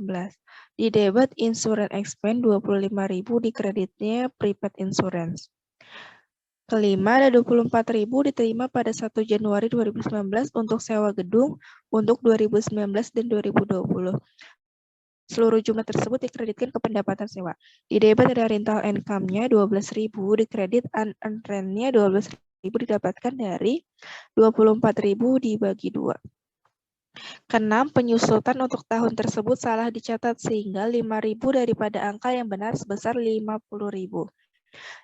Di debit insurance expense 25.000, di kreditnya prepaid insurance. Kelima, ada 24.000 diterima pada 1 Januari 2019 untuk sewa gedung untuk 2019 dan 2020. Seluruh jumlah tersebut dikreditkan ke pendapatan sewa. Di debit ada rental income-nya 12.000, di kredit unearned rent-nya 12.000 didapatkan dari 24.000 dibagi 2. Keenam, penyusutan untuk tahun tersebut salah dicatat sehingga 5.000 daripada angka yang benar sebesar 50.000.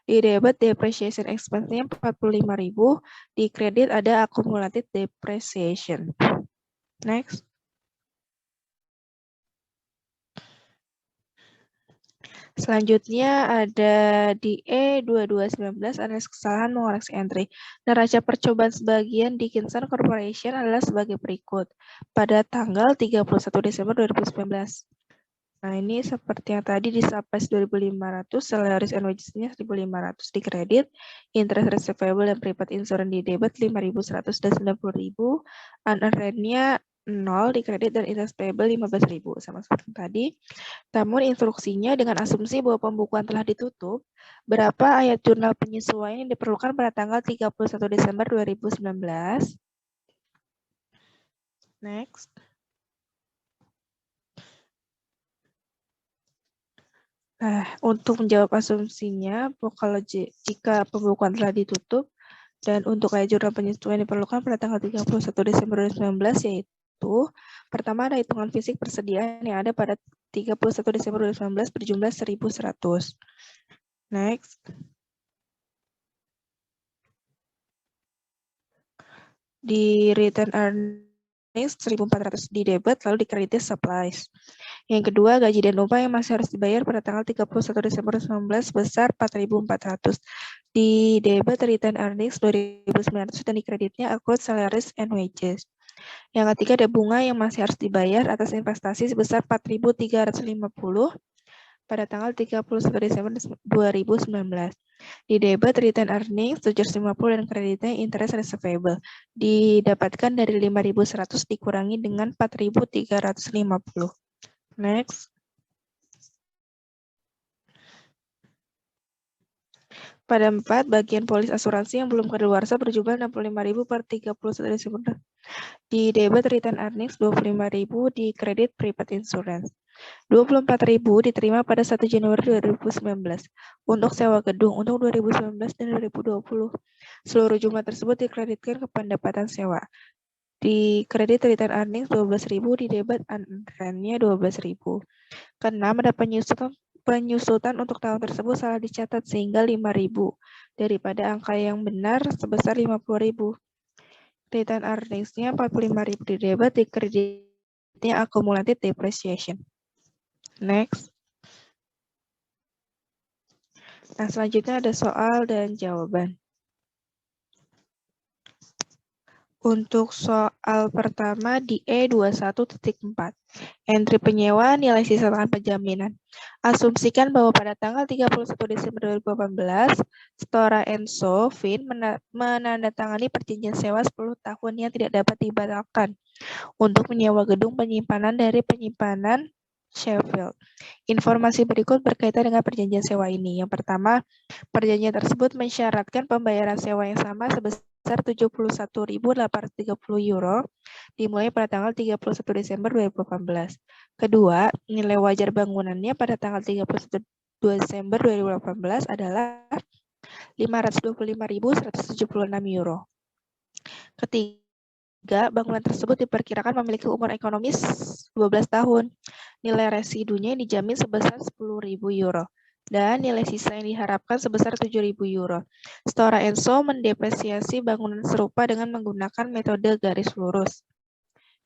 Di debit depreciation expense-nya 45.000, di kredit ada accumulated depreciation. Next. Selanjutnya ada di E2219 analis kesalahan mengoreksi entry. Neraca percobaan sebagian Dickinson Corporation adalah sebagai berikut. Pada tanggal 31 Desember 2019. Nah, ini seperti yang tadi di Sapes 2.500, salaries and wages-nya 1.500 di kredit, interest receivable dan prepaid insurance di debit 5.100 dan 90.000, unearned rent-nya 0 di kredit dan interest payable 15.000, sama seperti tadi. Namun instruksinya dengan asumsi bahwa pembukuan telah ditutup, berapa ayat jurnal penyesuaian yang diperlukan pada tanggal 31 Desember 2019? Next. Nah, untuk menjawab asumsinya, kalau jika pembukuan telah ditutup, dan untuk ayat jurnal penyesuaian diperlukan pada tanggal 31 Desember 2019, yaitu pertama ada hitungan fisik persediaan yang ada pada 31 Desember 2019 berjumlah 1.100. Next. Di return earnings 1.400 di debit, lalu di credit supplies. Yang kedua, gaji dan upah yang masih harus dibayar pada tanggal 31 Desember 2019 sebesar 4.400. Di debit return earnings 2.900 dan di kreditnya accrued salaries and wages. Yang ketiga, ada bunga yang masih harus dibayar atas investasi sebesar 4.350 pada tanggal 31 Desember 2019. Di debit return earnings 750 dan kreditnya interest receivable. Didapatkan dari 5.100 dikurangi dengan 4.350. Next. Pada 4, bagian polis asuransi yang belum kadaluarsa berjumlah 65.000 per 31 Desember. Di debit return earnings 25.000, di kredit prepaid insurance. 24.000 diterima pada 1 Januari 2019 untuk sewa gedung untuk 2019 dan 2020. Seluruh jumlah tersebut dikreditkan ke pendapatan sewa. Di kredit return earnings 12.000, di debit unearned rent-nya 12.000. Keenam, ada penyusutan untuk tahun tersebut salah dicatat sehingga 5.000 daripada angka yang benar sebesar 50.000. Return earnings-nya 45.000 di debit, di kreditnya accumulated depreciation. Next. Nah, selanjutnya ada soal dan jawaban. Untuk soal pertama di E21.4. Entry penyewa nilai sisa tangan penjaminan. Asumsikan bahwa pada tanggal 31 Desember 2018, Stora Enso Fin menandatangani perjanjian sewa 10 tahun yang tidak dapat dibatalkan untuk menyewa gedung penyimpanan dari penyimpanan Sheffield. Informasi berikut berkaitan dengan perjanjian sewa ini. Yang pertama, perjanjian tersebut mensyaratkan pembayaran sewa yang sama sebesar 71.830 euro dimulai pada tanggal 31 Desember 2018. Kedua, nilai wajar bangunannya pada tanggal 31 Desember 2018 adalah 525.176 euro. Ketiga, bangunan tersebut diperkirakan memiliki umur ekonomis 12 tahun. Nilai residunya dijamin sebesar 10.000 euro. Dan nilai sisa yang diharapkan sebesar 7.000 euro. Stora Enso mendepresiasi bangunan serupa dengan menggunakan metode garis lurus.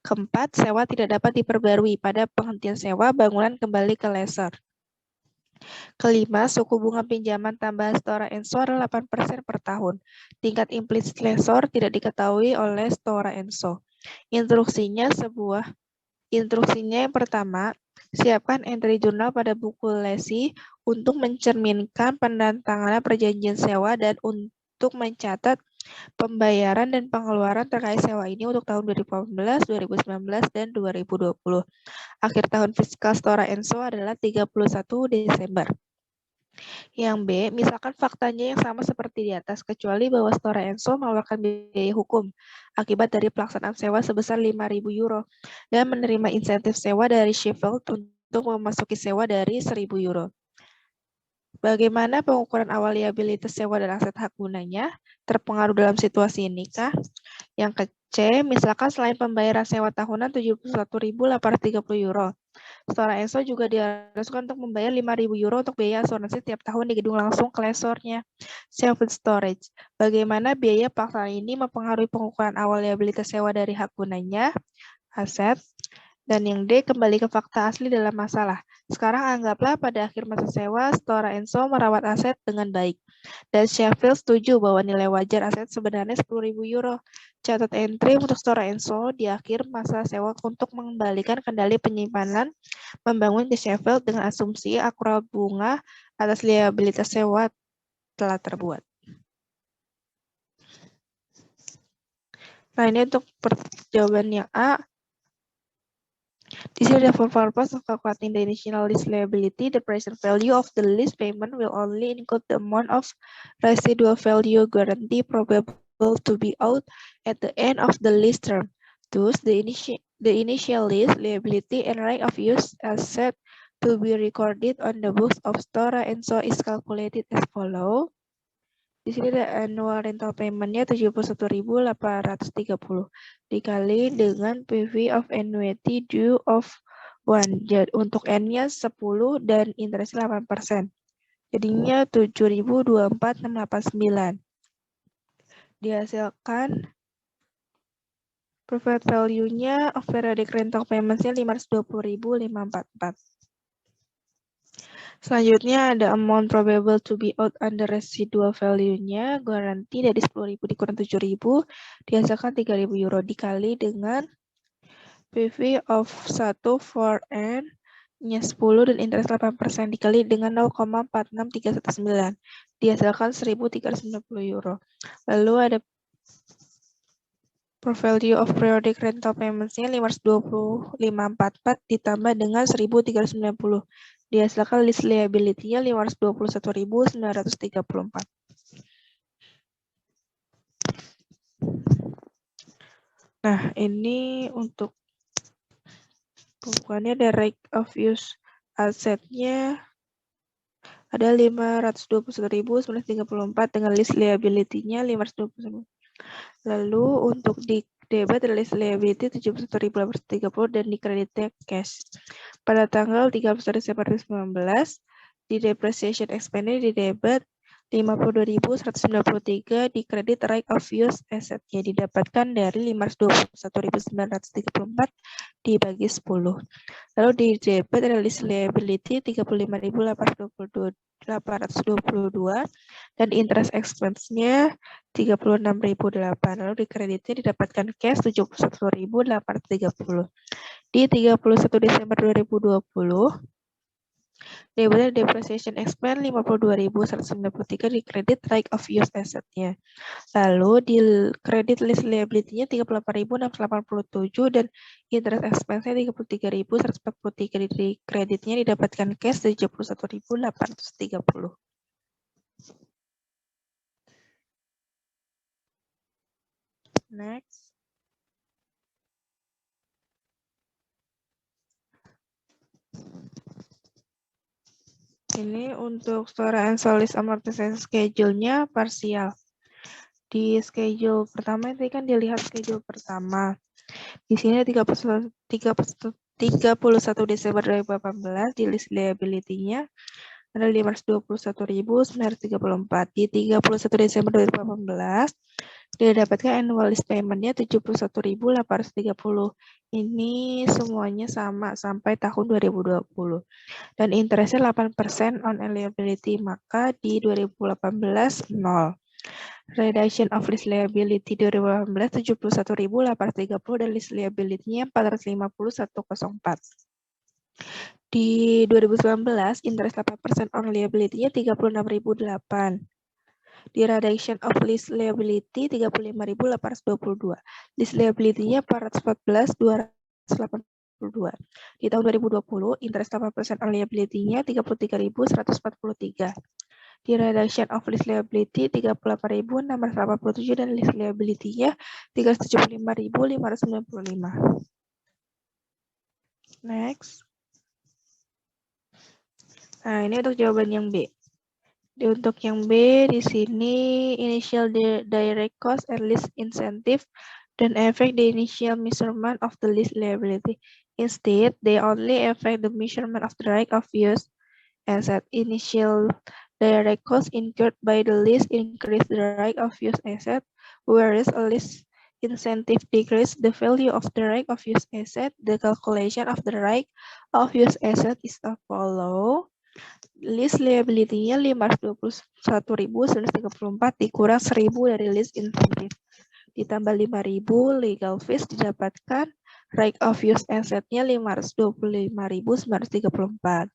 Keempat, sewa tidak dapat diperbarui. Pada penghentian sewa, bangunan kembali ke lessor. Kelima, suku bunga pinjaman tambahan Stora Enso adalah 8% per tahun. Tingkat implisit lessor tidak diketahui oleh Stora Enso. Instruksinya yang pertama, siapkan entry jurnal pada buku lesi untuk mencerminkan penandatanganan perjanjian sewa dan untuk mencatat pembayaran dan pengeluaran terkait sewa ini untuk tahun 2018, 2019, dan 2020. Akhir tahun fiskal Stora Enso adalah 31 Desember. Yang B, misalkan faktanya yang sama seperti di atas, kecuali bahwa Stora Enso mengeluarkan biaya hukum akibat dari pelaksanaan sewa sebesar 5.000 euro dan menerima insentif sewa dari Sheffield untuk memasuki sewa dari 1.000 euro. Bagaimana pengukuran awal liabilitas sewa dan aset hak gunanya terpengaruh dalam situasi ini kah? Yang C, misalkan selain pembayaran sewa tahunan 71.830 euro, Stora Enso juga diharuskan untuk membayar 5.000 euro untuk biaya asuransi tiap tahun di gedung langsung ke lesornya. Self storage. Bagaimana biaya pelaksanaan ini mempengaruhi pengukuran awal liabilitas sewa dari hak gunanya, aset. Dan yang D, kembali ke fakta asli dalam masalah. Sekarang anggaplah pada akhir masa sewa, Stora Enso merawat aset dengan baik. Dan Sheffield setuju bahwa nilai wajar aset sebenarnya 10.000 euro. Catat entry untuk Stora Enso di akhir masa sewa untuk mengembalikan kendali penyimpanan membangun di Sheffield dengan asumsi akurat bunga atas liabilitas sewa telah terbuat. Nah, ini untuk jawaban yang A. This is for purpose of calculating the initial lease liability. The present value of the lease payment will only include the amount of residual value guarantee probable to be owed at the end of the lease term. Thus, the initial lease liability and right of use asset to be recorded on the books of Stora Enso is calculated as follows. Di sini ada annual rental payment-nya 71.830 dikali dengan PV of annuity due of 1. Jadi untuk N-nya 10 dan interest 8%. Jadinya 7.24689. Dihasilkan preferred value-nya of periodic rental payments-nya 520.544. Selanjutnya ada amount probable to be owed under residual value-nya, garansi dari 10.000 dikurang 7.000, dihasilkan 3.000 euro dikali dengan PV of 1 for N-nya 10 dan interest 8% dikali dengan 0,46319, dihasilkan 1.390 euro. Lalu ada per value of periodic rental payments-nya 520.544 ditambah dengan 1.390. Dihasilkan list liability-nya 521.934. Nah, ini untuk pembukuannya ada right of use asetnya ada 521.934 dengan list liability-nya 521. Lalu untuk di debit ada list liability 71.830 dan di kreditnya cash. Pada tanggal 31 Desember 2019, di depreciation expense di debit 52.193, di kredit right of use asset-nya didapatkan dari 521.934 dibagi 10. Lalu di debit ada list liability 35.822 dan interest expense-nya 36.008. Lalu di kreditnya didapatkan cash 71.830. Di 31 Desember 2020, debit depreciation expense 52.193 di kredit right of use asset-nya. Lalu di kredit list liability-nya 38.687 dan interest expense-nya 33.143 di kreditnya didapatkan cash 71.830. Next. Ini untuk Stora Enso list amortization schedule-nya parsial. Di schedule pertama itu kan dilihat schedule pertama. Di sini 31 Desember 2018 di list liability-nya ada 521.934. Di 31 Desember 2018 Didapatkan annual lease payment-nya 71.830. Ini semuanya sama sampai tahun 2020. Dan interest-nya 8% on liability, maka di 2018 0. Reduction of lease liability 2018 71.830 dan lease liability-nya 450.104. Di 2019 interest 8% on liability-nya 36.008. Di reduction of lease liability 35.822. Lease liability-nya 414.282. Di tahun 2020 interest 8% on liability-nya 33.143. Di reduction of lease liability 38.687 dan lease liability-nya 375.595. Next. Nah, ini untuk jawaban yang B. Untuk yang B, di sini initial direct cost and lease incentive don't affect the initial measurement of the lease liability. Instead, they only affect the measurement of the right of use asset. Initial direct cost incurred by the lease increase the right of use asset, whereas a lease incentive decrease the value of the right of use asset. The calculation of the right of use asset is as follow. Lease liability-nya 521.934 dikurang 1.000 dari lease incentive. Ditambah 5.000 legal fees didapatkan right of use asset-nya 525.934.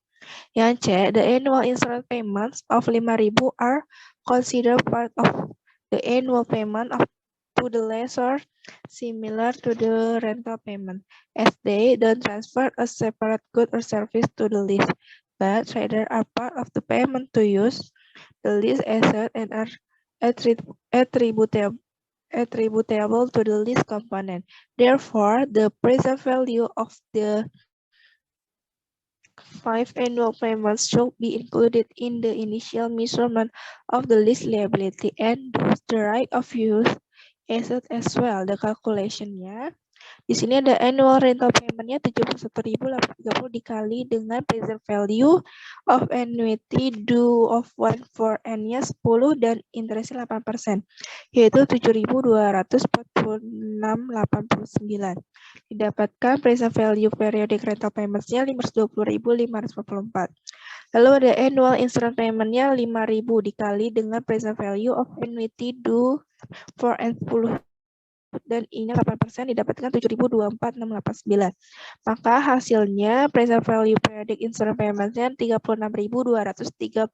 Yang C, the annual insurance payments of 5.000 are considered part of the annual payment of to the lessor, similar to the rental payment, as they don't transfer a separate good or service to the lease, but rather are part of the payment to use the lease asset and are attributable to the lease component. Therefore, the present value of the 5 annual payments should be included in the initial measurement of the lease liability and thus the right of use asset as well. The calculation-nya di sini ada annual rental payment-nya 71.830 dikali dengan present value of annuity due of 1 for N-nya 10 dan interest-nya 8%, yaitu 7.246.89. Didapatkan present value periodic rental payments-nya 520.544. Lalu ada annual insurance payment-nya 5.000 dikali dengan present value of annuity due for N10 dan I-nya 8% didapatkan 7.246.89. Maka hasilnya present value periodic insurance payment-nya 36.234.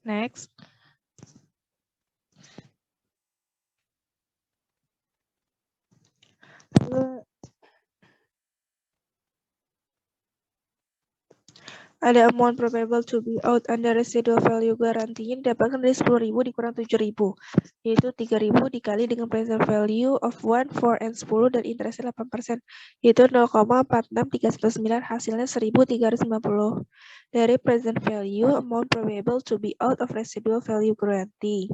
Next. Ada amount probable to be out under residual value guarantee didapatkan dari 10.000 dikurang 7.000, yaitu 3.000 dikali dengan present value of 1 for N10 dan interestnya 8%, yaitu 0,46319, hasilnya 1.350. Dari present value amount probable to be out of residual value guarantee.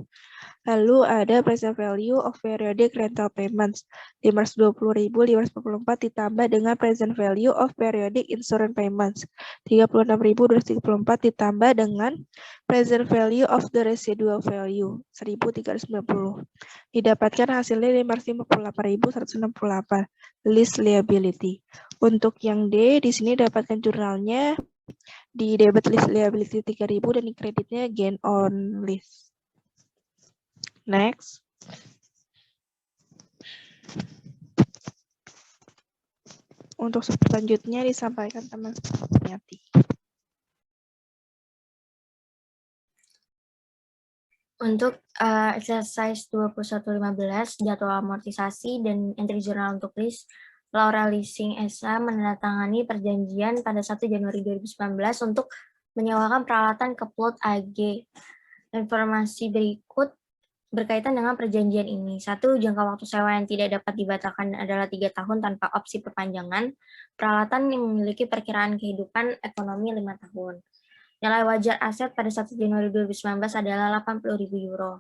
Lalu ada present value of periodic rental payments 520.544 ditambah dengan present value of periodic insurance payments 36.234 ditambah dengan present value of the residual value 1.390. Didapatkan hasilnya 558.168 lease liability. Untuk yang D di sini dapatkan jurnalnya di debit lease liability 3.000 dan di kreditnya gain on lease. Next. Untuk selanjutnya disampaikan teman Sumiati. Untuk exercise 2115, jadwal amortisasi dan entry jurnal untuk lease, Laura Leasing SA menandatangani perjanjian pada 1 Januari 2019 untuk menyewakan peralatan ke Plot AG. Informasi berikut berkaitan dengan perjanjian ini. 1. Jangka waktu sewa yang tidak dapat dibatalkan adalah 3 tahun tanpa opsi perpanjangan. Peralatan yang memiliki perkiraan kehidupan ekonomi 5 tahun. Nilai wajar aset pada 1 Januari 2019 adalah 80.000 euro.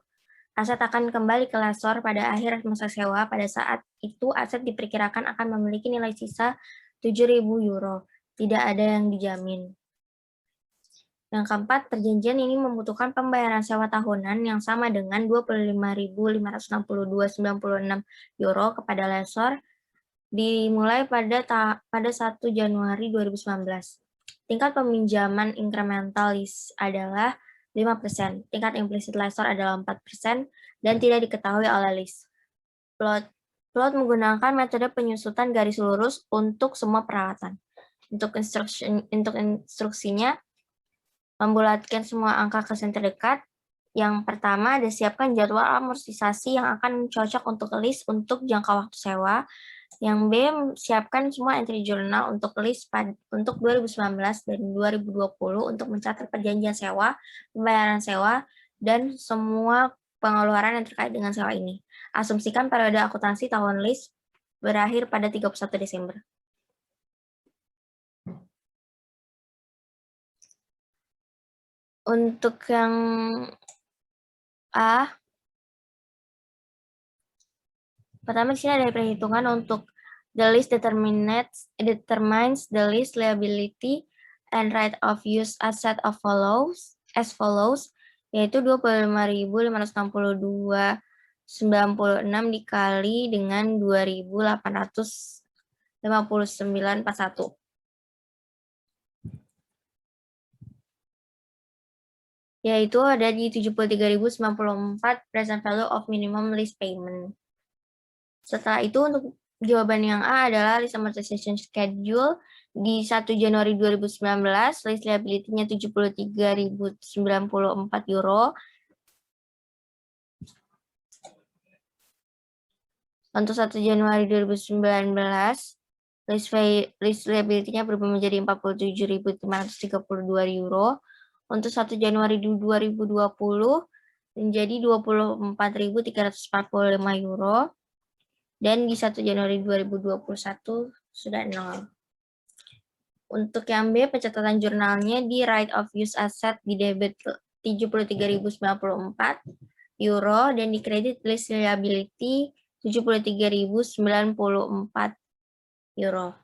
Aset akan kembali ke lessor pada akhir masa sewa. Pada saat itu, aset diperkirakan akan memiliki nilai sisa 7.000 euro. Tidak ada yang dijamin. Yang keempat, perjanjian ini membutuhkan pembayaran sewa tahunan yang sama dengan 25.562,96 euro kepada lessor dimulai pada 1 Januari 2019. Tingkat peminjaman incremental lease adalah 5%, tingkat implisit lessor adalah 4%, dan tidak diketahui oleh lease. Plot menggunakan metode penyusutan garis lurus untuk semua peralatan. Untuk instruksinya, membulatkan semua angka ke senti terdekat. Yang pertama, siapkan jadwal amortisasi yang akan cocok untuk lease untuk jangka waktu sewa. Yang B, siapkan semua entry jurnal untuk lease untuk 2019 dan 2020 untuk mencatat perjanjian sewa, pembayaran sewa, dan semua pengeluaran yang terkait dengan sewa ini. Asumsikan periode akuntansi tahun lease berakhir pada 31 Desember. Untuk yang A, pertama di sini ada perhitungan untuk the lease determines the lease liability and right of use asset as follows, yaitu 25.562,96 dikali dengan 2.859,41. Yaitu ada di 73.094 present value of minimum lease payment. Setelah itu untuk jawaban yang A adalah lease amortization schedule di 1 Januari 2019, lease liability-nya 73.094 euro. Untuk 1 Januari 2019, lease liability-nya berubah menjadi 47.532 euro. Untuk 1 Januari 2020 menjadi 24.345 euro. Dan di 1 Januari 2021 sudah 0. Untuk yang B, pencatatan jurnalnya di right of use asset di debit 73.094 euro dan di kredit lease liability 73.094 euro.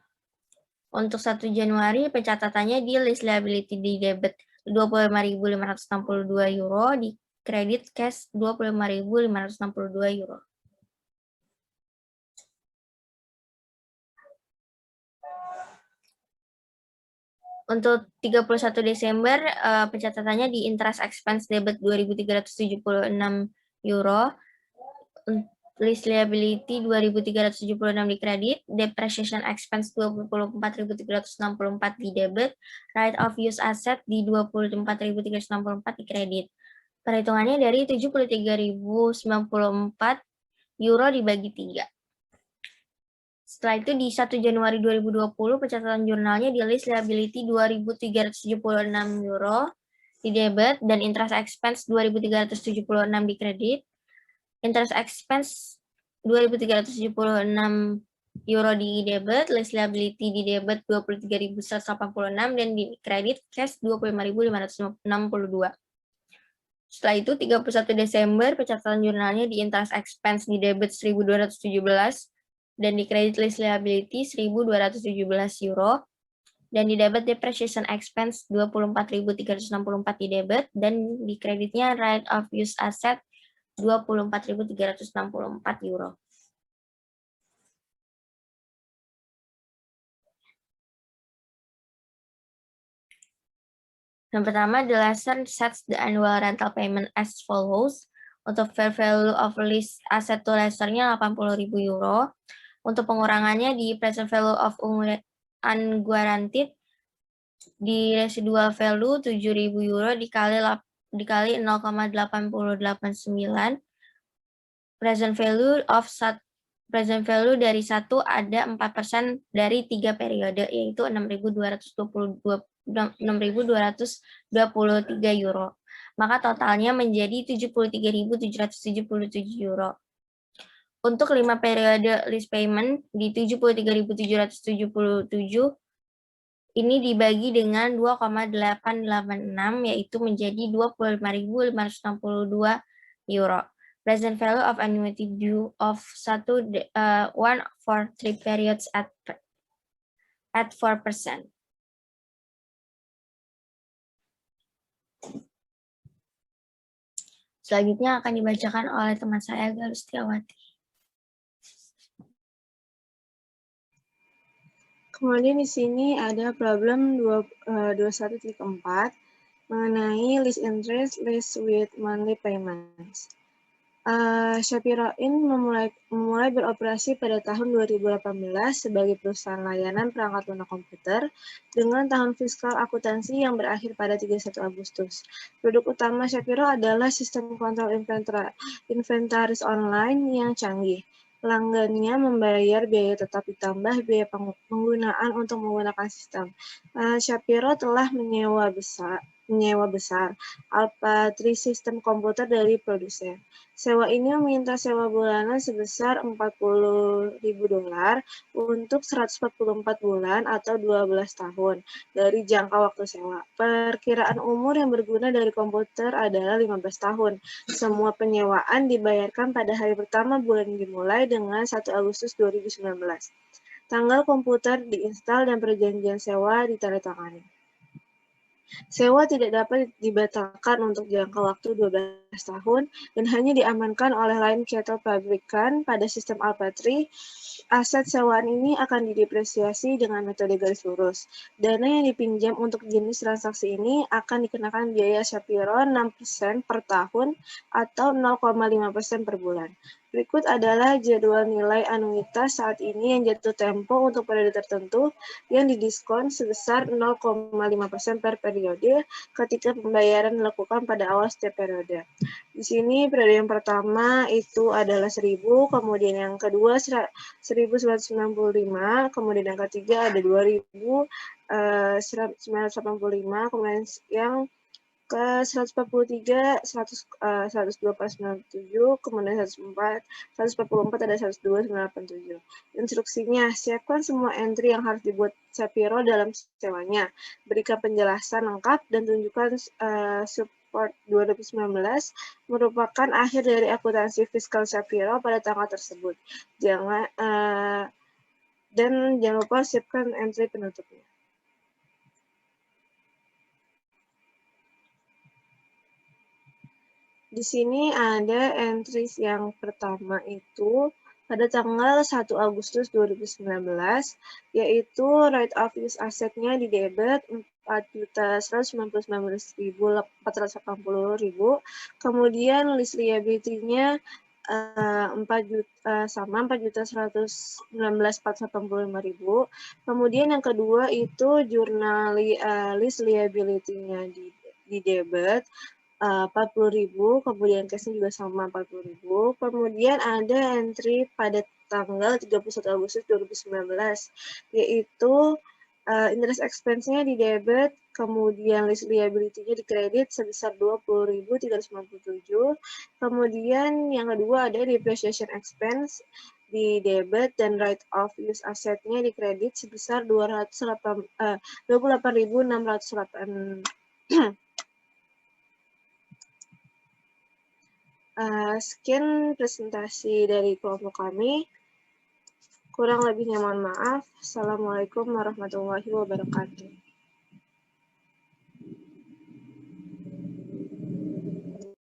Untuk 1 Januari, pencatatannya di lease liability di debit 25.562 euro, di kredit cash 25.562 euro. Untuk 31 Desember, pencatatannya di interest expense debit 2.376 euro, lease liability 2.376 di kredit, depreciation expense 24.364 di debit, right of use asset di 24.364 di kredit. Perhitungannya dari 73.094 euro dibagi 3. Setelah itu di 1 Januari 2020 pencatatan jurnalnya di list liability 2.376 euro di debit dan interest expense 2.376 di kredit. Interest expense 2.376 euro di debit, list liability di debit 23.186 dan di kredit cash 25.562. Setelah itu 31 Desember pencatatan jurnalnya di interest expense di debit 1.217 dan di kredit list liability 1.217 euro dan di debit depreciation expense 24.364 di debit dan di kreditnya right of use asset 24.364 euro. Yang pertama, the lessor sets the annual rental payment as follows. Untuk fair value of lease asset to lessornya 80.000 euro. Untuk pengurangannya di present value of unguaranteed di residual value 7.000 euro dikali 0,8089. Present value dari 1 ada 4% dari 3 periode, yaitu 6.223 euro. Maka totalnya menjadi 73.777 euro. Untuk 5 periode lease payment di 73.777 ini dibagi dengan 2,886, yaitu menjadi 25.562 euro. Present value of annuity due of 1 for 3 periods at 4%. Selanjutnya akan dibacakan oleh teman saya, Galus Setiawati. Kemudian di sini ada problem 21.4 mengenai lease interest lease with monthly payments. Shapiro Inc. memulai beroperasi pada tahun 2018 sebagai perusahaan layanan perangkat lunak komputer dengan tahun fiskal akuntansi yang berakhir pada 31 Agustus. Produk utama Shapiro adalah sistem kontrol inventaris online yang canggih. Pelanggannya membayar biaya tetap ditambah biaya penggunaan untuk menggunakan sistem. Shapiro telah menyewa besar Alpha 3 sistem komputer dari produsen. Sewa ini meminta sewa bulanan sebesar $40.000 untuk 144 bulan atau 12 tahun dari jangka waktu sewa. Perkiraan umur yang berguna dari komputer adalah 15 tahun. Semua penyewaan dibayarkan pada hari pertama bulan dimulai dengan 1 Agustus 2019. Tanggal komputer diinstal dan perjanjian sewa ditandatangani. Sewa tidak dapat dibatalkan untuk jangka waktu 12 tahun dan hanya diamankan oleh line cattle pabrikan pada sistem Alpha 3. Aset sewaan ini akan didepresiasi dengan metode garis lurus. Dana yang dipinjam untuk jenis transaksi ini akan dikenakan biaya Shapiro 6% per tahun atau 0,5% per bulan. Berikut adalah jadwal nilai anuitas saat ini yang jatuh tempo untuk periode tertentu yang didiskon sebesar 0,5% per periode ketika pembayaran dilakukan pada awal setiap periode. Di sini periode yang pertama itu adalah 1.000, kemudian yang kedua 1.995, kemudian yang ketiga ada 2.985, kemudian yang ke 143, 102,97, kemudian 144 ada 102,987. Instruksinya, siapkan semua entry yang harus dibuat Shapiro dalam sewanya. Berikan penjelasan lengkap dan tunjukkan support 2019 merupakan akhir dari akuntansi fiskal Shapiro pada tanggal tersebut. Dan jangan lupa siapkan entry penutupnya. Di sini ada entries yang pertama itu pada tanggal 1 Agustus 2019, yaitu rate of use asetnya di debit 4.199.480.000, kemudian list liability-nya 4.119.485.000, kemudian yang kedua itu jurnal list liability-nya di debit 40.000, kemudian cashnya juga sama 40.000. Kemudian ada entry pada tanggal 31 Agustus 2019, yaitu interest expense-nya di debit, kemudian list liability-nya di kredit sebesar 20.397. Kemudian yang kedua ada depreciation expense di debit dan right of use asetnya di kredit sebesar 28.608. Sekian presentasi dari kelompok kami. Kurang lebihnya mohon maaf. Assalamualaikum warahmatullahi wabarakatuh.